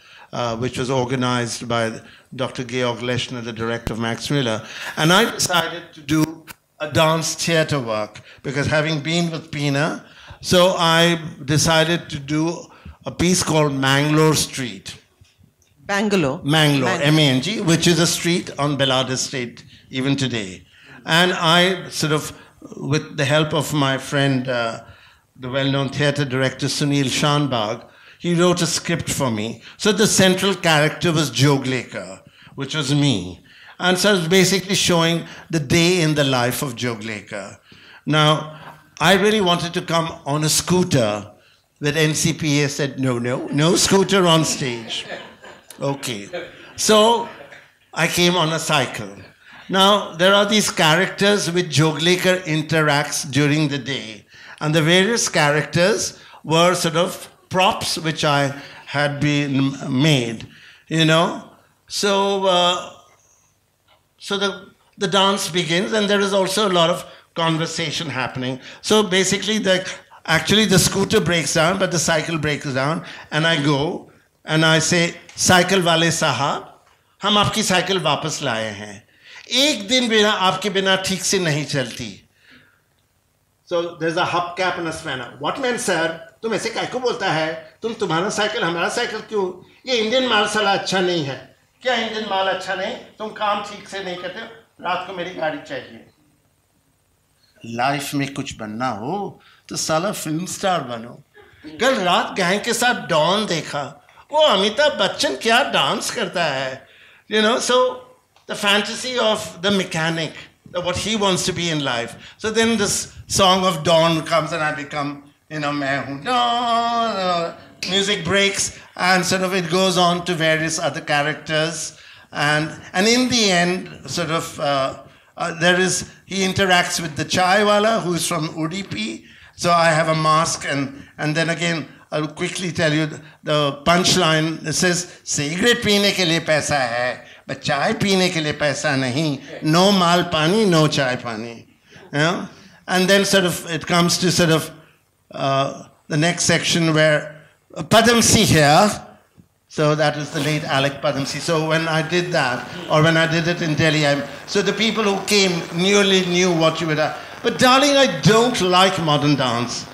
which was organized by Dr. Georg Leschner, the director of Max Miller. And I decided to do a dance theater work, because having been with Pina, so I decided to do a piece called Mangalore Street. Bangalore, M-A-N-G, which is a street on Belad Estate even today. And I sort of, with the help of my friend, the well-known theater director Sunil Shanbag, he wrote a script for me. So the central character was Joglekar, which was me. And so I was basically showing the day in the life of Joglekar. Now, I really wanted to come on a scooter, but NCPA said, no scooter on stage. Okay. So I came on a cycle. Now, there are these characters which Joglekar interacts during the day. And the various characters were sort of props which I had been made, you know. So, so the dance begins, and there is also a lot of conversation happening. So basically, actually the scooter breaks down, but the cycle breaks down, and I go, and I say, cycle wale sahab, हम आपकी cycle वापस लाए हैं. एक दिन बिना आपके बिना ठीक से नहीं चलती. So there's a hubcap and a spanner. What man, sir? तुम ऐसे काय को बोलता है? तुम्हारा साइकिल हमारा साइकिल क्यों? ये इंडियन माल साला अच्छा नहीं है. क्या इंडियन माल अच्छा नहीं? तुम काम ठीक से नहीं करते. रात को मेरी गाड़ी चाहिए. लाइफ में कुछ बनना हो तो साला फिल्म स्टार बनो. कल रात गैंग के साथ डॉन देखा. वो अमिताभ बच्चन क्या डांस करता है. You know, so the fantasy of the mechanic, what he wants to be in life. So then this song of Dawn comes and I become, you know, Main Hoon Dawn. Music breaks and sort of it goes on to various other characters. And in the end, sort of, he interacts with the chai wala who is from Udupi. So I have a mask and then again, I'll quickly tell you the punchline. It says, cigarette पीने के लिए पैसा है, but चाय पीने के लिए पैसा नहीं. No माल पानी, no चाय पानी. You know? And then sort of it comes to sort of the next section where Padamsi here. So that is the late Alec Padamsi. So when I did that, or when I did it in Delhi, so the people who came nearly knew what you would have. But darling, I don't like modern dance.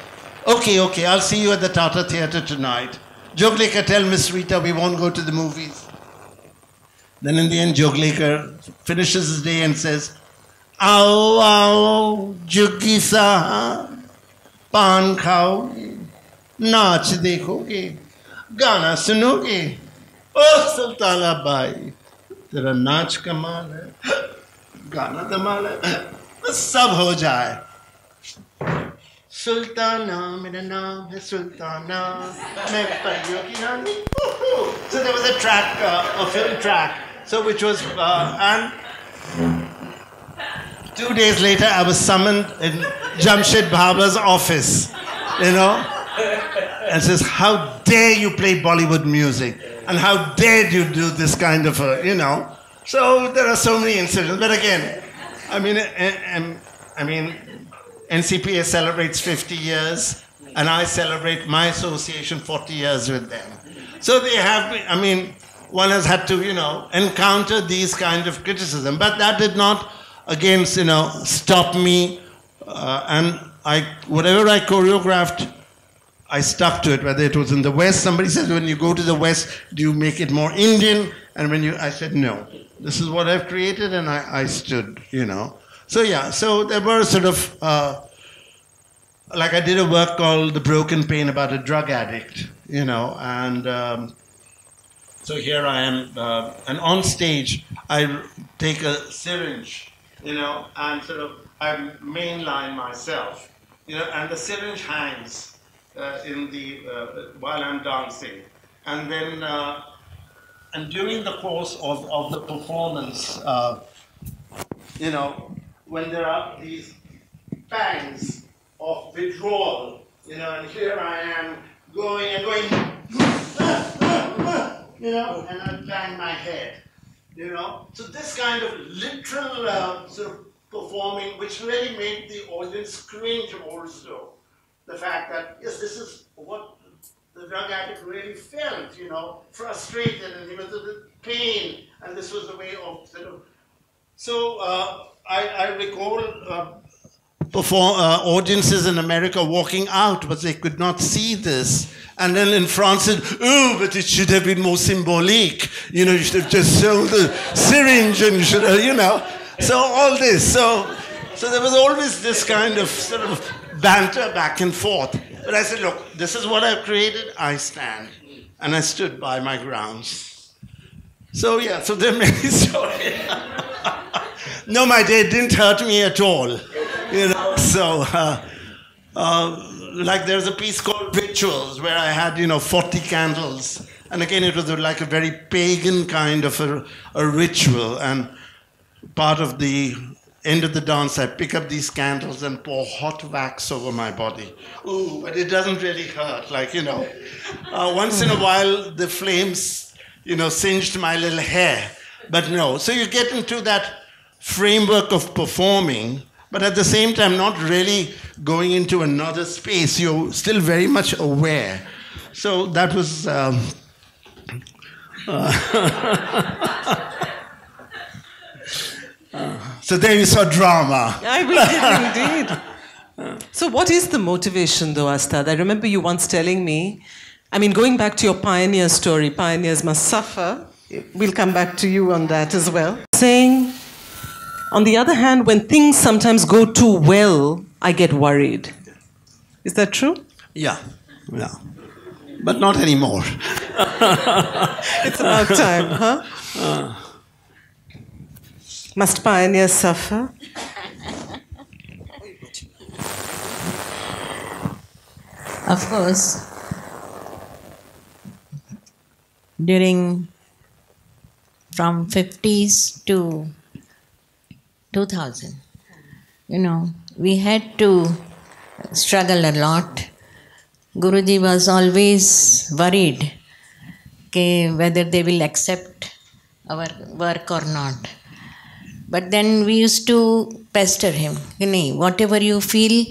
Okay, I'll see you at the Tata Theatre tonight. Joglekar, tell Miss Rita we won't go to the movies. Then in the end, Joglekar finishes his day and says, Ao, ao, Juggi Saha, Pan khaoge, naach dekhoge, gana sunoge. Oh, Sultana Bai, tera naach kamal hai, gana damal hai, sab ho jaye. Sultana, mera naam hai Sultana, main pariyon ki rani. So there was a track, a film track, so which was, and 2 days later I was summoned in Jamshed Bhaba's office, you know, and says, how dare you play Bollywood music, and how dare you do this kind of a, you know. So there are so many incidents, but again, I mean, NCPA celebrates 50 years, and I celebrate my association 40 years with them. So they have, I mean, one has had to, you know, encounter these kind of criticism, but that did not, again, you know, stop me. And whatever I choreographed, I stuck to it, whether it was in the West. Somebody said, when you go to the West, do you make it more Indian? And I said, no, this is what I've created, and I stood, you know. So yeah, so there were sort of, like I did a work called The Broken Pain about a drug addict, you know, and so here I am, and on stage I take a syringe, you know, and sort of I mainline myself, you know, and the syringe hangs while I'm dancing, and then and during the course of the performance, you know, when there are these pangs of withdrawal, you know, and here I am going, you know, and I bang my head, you know. So this kind of literal sort of performing, which really made the audience cringe also. The fact that, yes, this is what the drug addict really felt, you know, frustrated, and he was in pain, and this was the way of sort of. So I recall audiences in America walking out, but they could not see this. And then in France, said, oh, but it should have been more symbolic. You know, you should have just shown the syringe, and you should have, you know. So all this. So there was always this kind of sort of banter back and forth. But I said, look, this is what I've created. I stand. And I stood by my grounds. So yeah, so there are many stories. No, my day didn't hurt me at all. You know, so Like there's a piece called Rituals where I had, 40 candles. And again, it was like a very pagan kind of a ritual. And part of the end of the dance, I pick up these candles and pour hot wax over my body. Ooh, but it doesn't really hurt. Once in a while, the flames, singed my little hair. But no. So you get into that framework of performing, but at the same time, not really going into another space. You're still very much aware. So that was... So there you saw drama. We did indeed. So what is the motivation though, Astad? I remember you once telling me, going back to your pioneer story, pioneers must suffer. We'll come back to you on that as well. Saying, on the other hand, when things sometimes go too well, I get worried. Is that true? Yeah. But not anymore. It's about time, huh? Must pioneers suffer? Of course, from 50s to 2000, we had to struggle a lot. Guruji was always worried whether they will accept our work or not. But then we used to pester him. Whatever you feel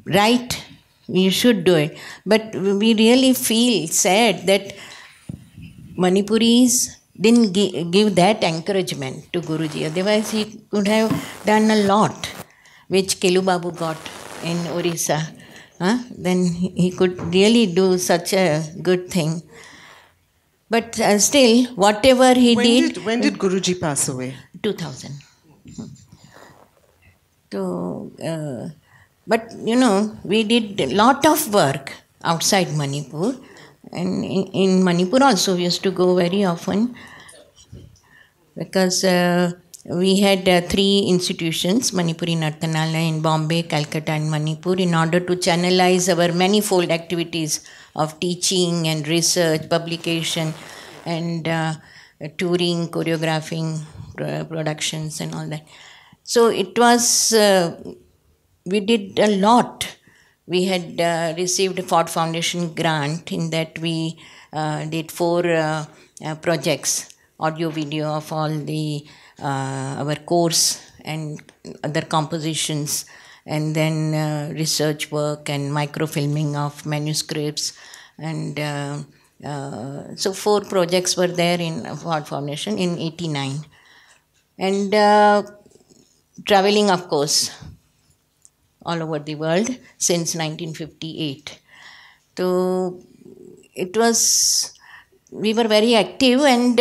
right, you should do it. But we really feel sad that Manipuris didn't give that encouragement to Guruji. Otherwise, he could have done a lot, which Kelu Babu got in Orissa. Then he could really do such a good thing. But still, whatever he did... When did Guruji pass away? 2000. So, but, we did a lot of work outside Manipur. And in Manipur also, we used to go very often. Because we had 3 institutions, Manipuri Nartanalaya in Bombay, Calcutta and Manipur, in order to channelize our manifold activities of teaching and research, publication, and touring, choreographing, productions and all that. So it was, we did a lot. We had received a Ford Foundation grant in that we did 4 projects, audio video of all the our course and other compositions, and then research work and microfilming of manuscripts, and so 4 projects were there in Ford Foundation in '89, and traveling, of course, all over the world since 1958. So it was. We were very active, and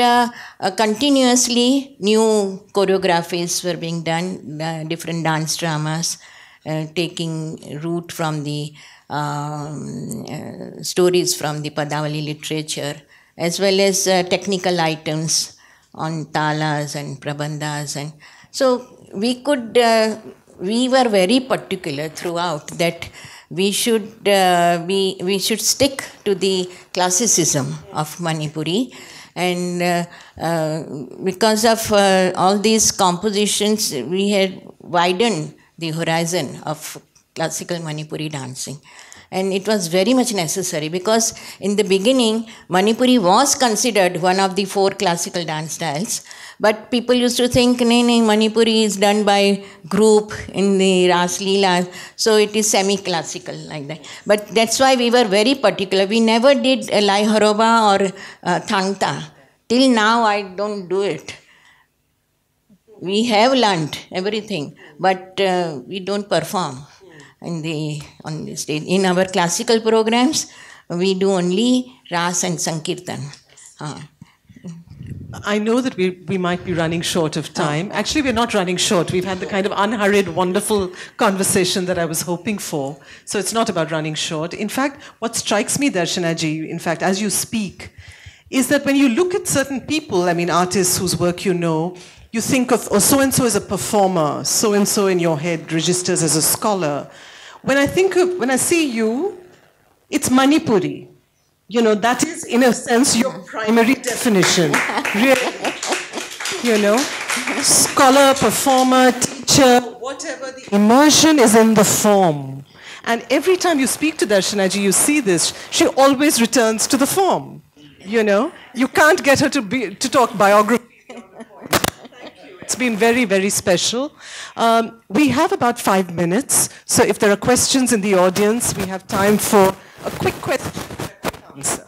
continuously new choreographies were being done, different dance dramas, taking root from the stories from the Padavali literature, as well as technical items on talas and prabandhas. And so we were very particular throughout that we should stick to the classicism of Manipuri, and because of all these compositions, we had widened the horizon of classical Manipuri dancing. And it was very much necessary because in the beginning, Manipuri was considered one of the 4 classical dance styles. But people used to think, Manipuri is done by group in the Ras Leela, so it is semi-classical like that. But that's why we were very particular. We never did a Lai Haroba or Thangta. Till now, I don't do it. We have learned everything, but we don't perform on the stage. In our classical programs, we do only Ras and Sankirtan. I know that we might be running short of time. Actually, we're not running short. We've had the kind of unhurried, wonderful conversation that I was hoping for. So it's not about running short. In fact, what strikes me, Darshana ji, in fact, as you speak, is that when you look at certain people, artists whose work you think of, oh, so-and-so is a performer, so-and-so in your head registers as a scholar. when I see you, it's Manipuri. You know, that is, in a sense, your primary definition. Really. You know, scholar, performer, teacher, whatever, the immersion is in the form. And every time you speak to Darshana ji, you see this, she always returns to the form. You know, you can't get her to talk biography. It's been very, very special. We have about 5 minutes, so if there are questions in the audience, we have time for a quick question and a quick answer.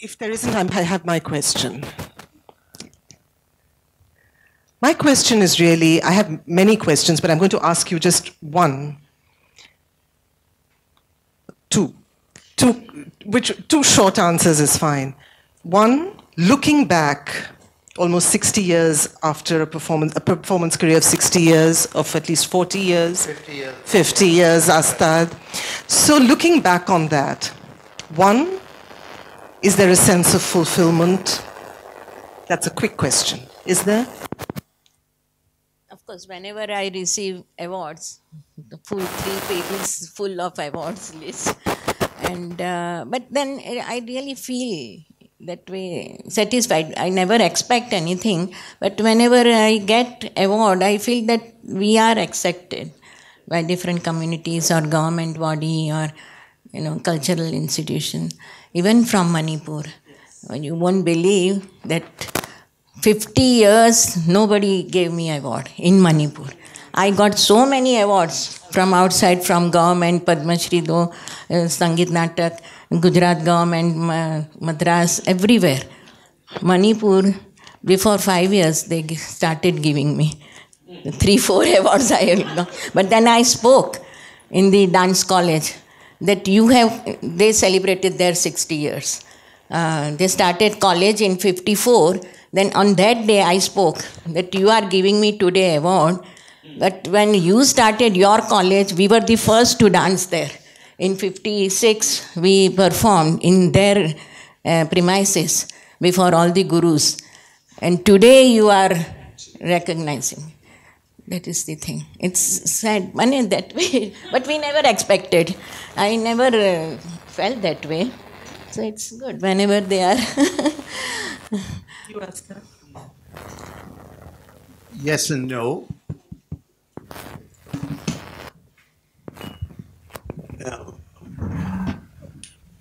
If there isn't, I have my question. My question is really, I have many questions, but I'm going to ask you just one. Two short answers is fine. One, looking back almost 60 years after a performance career of 60 years, of at least 40 years. 50 years. 50 years, Astad. So looking back on that, one, is there a sense of fulfillment? That's a quick question. Is there? Of course, whenever I receive awards, the full 3 pages full of awards list. And but then I really feel that way satisfied. I never expect anything, but whenever I get award, I feel that we are accepted by different communities or government body or cultural institution, even from Manipur. You won't believe that 50 years nobody gave me award in Manipur. I got so many awards from outside, from government, Padma Shri do, Sangeet Natak, Gujarat government, Madras, everywhere. Manipur, before 5 years, they started giving me 3-4 awards I got. But then I spoke in the dance college that they celebrated their 60 years. They started college in 54. Then on that day I spoke that you are giving me today award, but when you started your college, we were the first to dance there. In 56, we performed in their premises before all the gurus. And today you are recognizing. That is the thing. It's sad, money that way, but we never expected. I never felt that way. So it's good whenever they are. You ask that. Yes and no.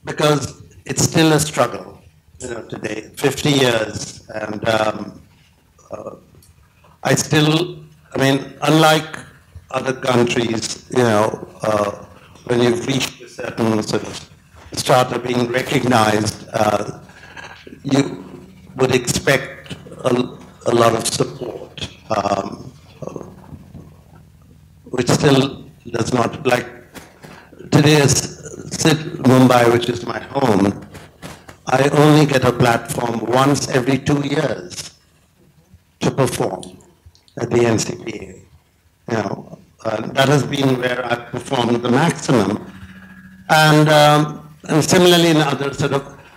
Because it's still a struggle, today, 50 years, and unlike other countries, when you've reached a certain sort of strata being recognized, you would expect a lot of support, which still does not, like today's Mumbai, which is my home, I only get a platform once every 2 years to perform at the NCPA. That has been where I've performed the maximum. And similarly in other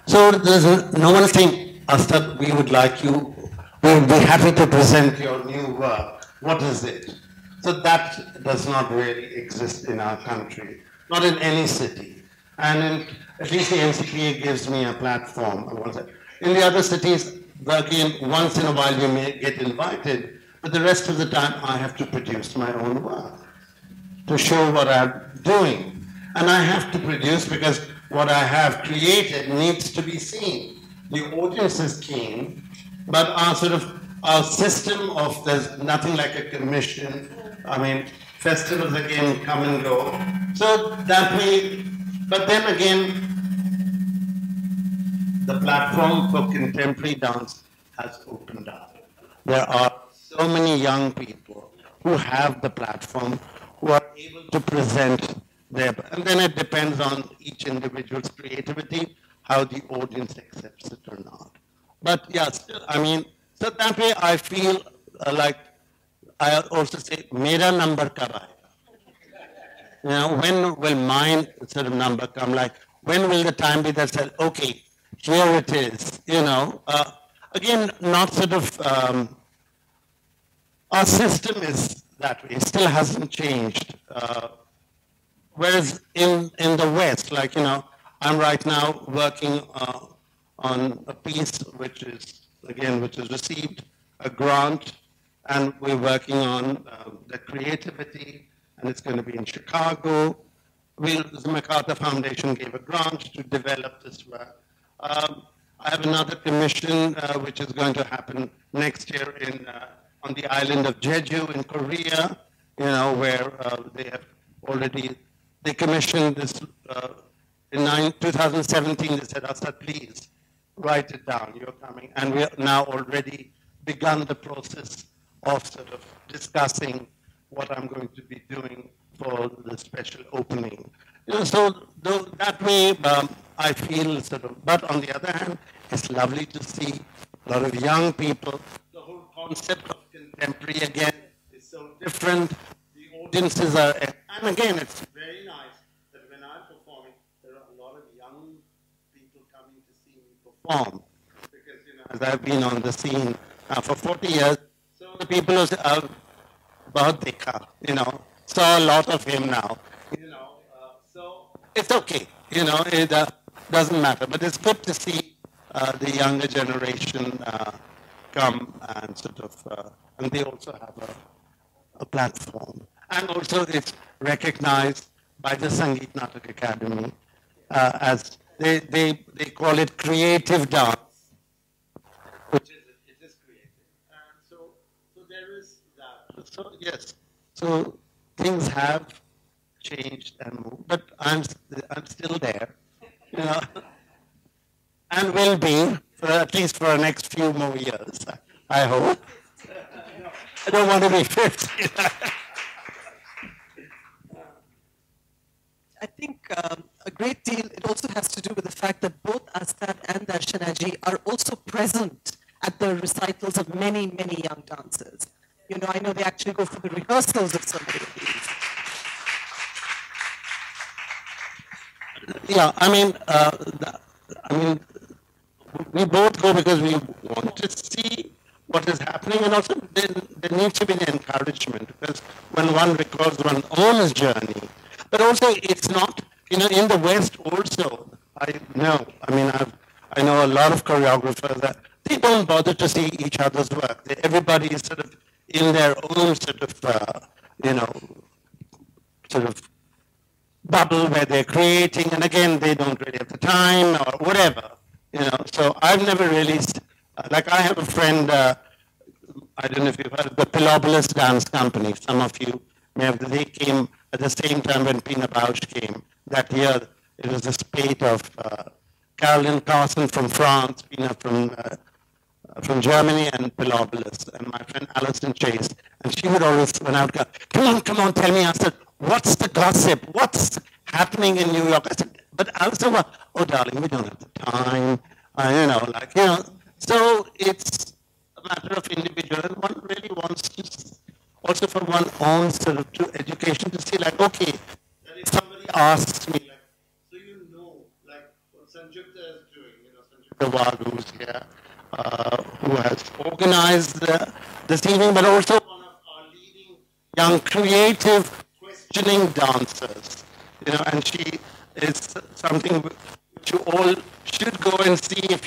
so there's no one saying, Astad, we would like you, we would be happy to present your new work. What is it? So that does not really exist in our country, not in any city. And at least the NCPA gives me a platform. In the other cities, again, once in a while you may get invited, but the rest of the time I have to produce my own work to show what I'm doing. And I have to produce because what I have created needs to be seen. The audience is keen, but our system of, there's nothing like a commission. Festivals again come and go. So that way, but then again, the platform for contemporary dance has opened up. There are so many young people who have the platform, who are able to present and then it depends on each individual's creativity, how the audience accepts it or not. But yeah, still, so that way I feel like I also say, mera number kab aayega? When will mine number come? Like, when will the time be that said, okay, here it is? again, not sort of, our system is that way, it still hasn't changed. Whereas in the West, like, I'm right now working on a piece which is received a grant, and we're working on the creativity, and it's going to be in Chicago. The MacArthur Foundation gave a grant to develop this work. I have another commission which is going to happen next year on the island of Jeju in Korea, where they have already, they commissioned this in 2017. They said, Astad, please write it down, you're coming. And we have now already begun the process of sort of discussing what I'm going to be doing for the special opening. So that way I feel sort of, but on the other hand, it's lovely to see a lot of young people. The whole concept of contemporary again is so different. The audiences are, and again, it's very nice that when I'm performing, there are a lot of young people coming to see me perform. Because, as I've been on the scene for 40 years, so the people who say, bahut dekha, saw a lot of him now, so it's okay, it doesn't matter, but it's good to see the younger generation come and sort of, and they also have a platform. And also it's recognized by the Sangeet Natak Academy as, they call it creative dance, which is, it is creative. And so there is that. So yes, so things have changed and moved, but I'm still there, and will be for at least for the next few more years, I hope. I don't want to be 50. I think a great deal, it also has to do with the fact that both Astad and Darshana ji are also present at the recitals of many, many young dancers. I know they actually go for the rehearsals of so many of these. Yeah, we both go because we want to see what is happening, and also there needs to be an encouragement, because when one recalls one's own journey, but also it's not, in the West also, I know a lot of choreographers that they don't bother to see each other's work. Everybody is sort of in their own sort of bubble where they're creating, and again, they don't really have the time or whatever, So I've never really, like I have a friend, I don't know if you've heard of the Pilobolus Dance Company. Some of you may have, they came at the same time when Pina Bausch came. That year, it was a spate of Caroline Carson from France, Pina from Germany, and Pilobolus, and my friend Alison Chase. And she would always, when I would go, come on, tell me. I said, what's the gossip? What's happening in New York? I said, but Alison, oh darling, we don't have the time. So it's a matter of individual, and one really wants to, also for one own sort of education, to see like, okay, that if somebody asks me, like, so like what Sanjukta is doing, Sanjukta Wag, who's here, who has organized this evening, but also one of our leading young creative questioning dancers, and she is something which you all should go and see if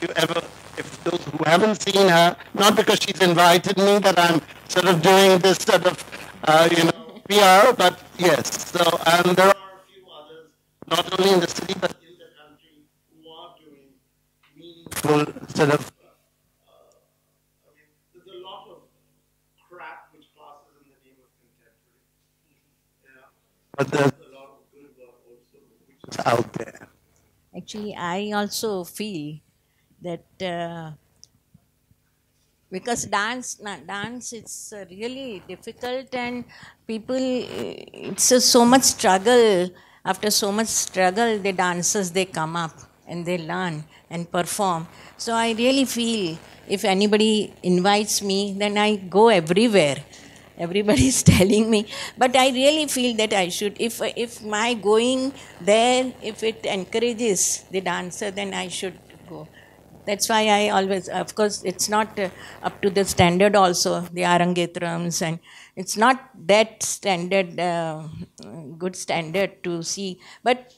those who haven't seen her, not because she's invited me, but I'm sort of doing this sort of, PR, but yes. So, and there are a few others, not only in the city, but in the country, who are doing meaningful sort of, there's a lot of crap which passes in the name of contemporary, but there's a lot of good work also which is out there. Actually, I also feel that because dance it's really difficult, and people, it's so much struggle. After so much struggle, the dancers, they come up and they learn and perform. So I really feel if anybody invites me, then I go everywhere. Everybody is telling me, but I really feel that I should, if my going there, if it encourages the dancer, then I should go. That's why I always, of course, it's not up to the standard also, the Arangetrams, and it's not that standard, good standard to see. But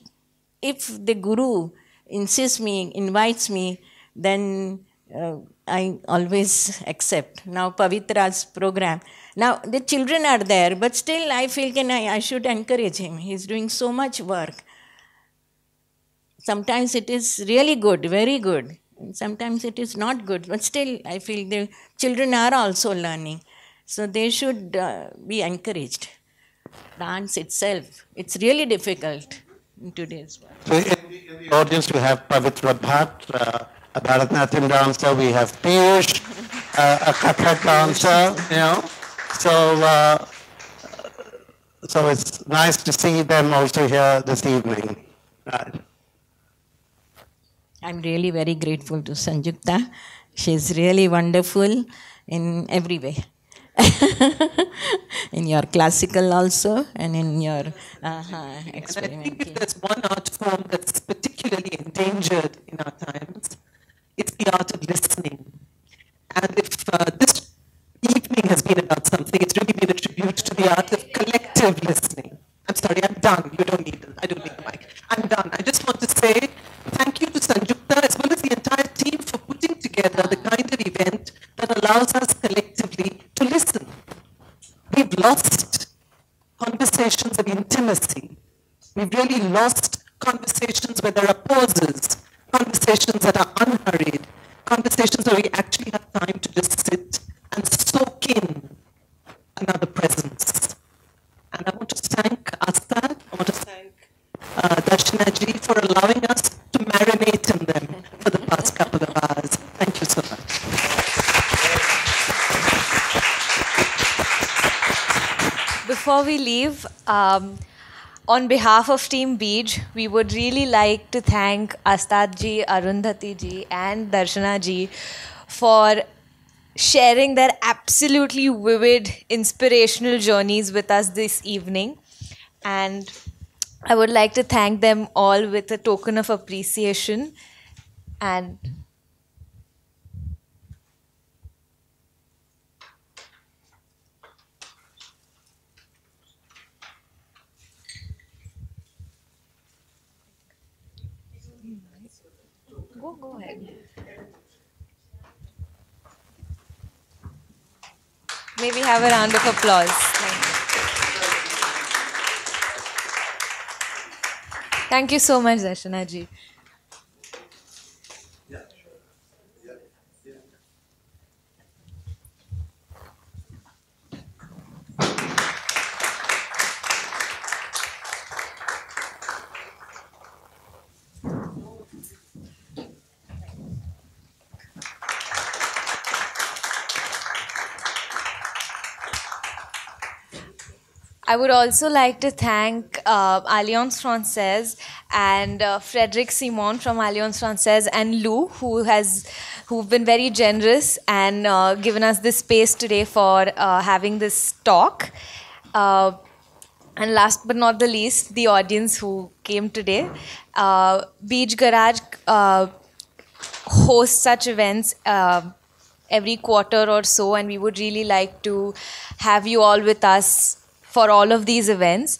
if the Guru invites me, then I always accept. Now Pavitra's program. Now the children are there, but still I feel I should encourage him. He's doing so much work. Sometimes it is really good, very good. And sometimes it is not good, but still I feel the children are also learning. So they should be encouraged. Dance itself, it's really difficult in today's world. So in the audience we have Pavitra Bhatt, a Bharatanatyam dancer, we have Piyush, a Kathak dancer, So it's nice to see them also here this evening. Right. I'm really very grateful to Sanjukta. She's really wonderful in every way. In your classical also, and in your experimental. And I think if there's one art form that's particularly endangered in our times, it's the art of listening. And if this evening has been about something, it's really been a tribute to the art of collective listening. I'm sorry, I'm done. You don't need I don't need the mic. I'm done. I just want to say thank you to Sanjukta as well as the entire team for putting together the kind of event that allows us collectively to listen. We've lost conversations of intimacy. We've really lost conversations where there are pauses, conversations that are unhurried, conversations where we actually have time to just sit and soak in another presence. And I want to thank Astad, I want to thank Darshana Ji for allowing us to marinate in them for the past couple of hours. Thank you so much. Before we leave, on behalf of Team Beej, we would really like to thank Astad Ji, Arundhathi Ji and Darshana Ji for sharing their absolutely vivid, inspirational journeys with us this evening. And I would like to thank them all with a token of appreciation. And go ahead. Maybe have a round of applause. Thank you so much, Darshana Ji. I would also like to thank Alliance Francaise and Frederic Simon from Alliance Francaise and Lou, who've been very generous and given us this space today for having this talk. And last but not the least, the audience who came today. Beej Garage hosts such events every quarter or so, and we would really like to have you all with us for all of these events.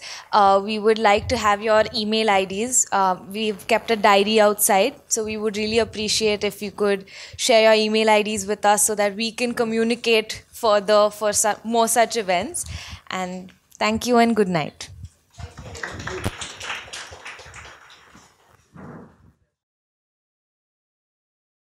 We would like to have your email IDs. We've kept a diary outside, so we would really appreciate if you could share your email IDs with us so that we can communicate further for more such events. And thank you and good night.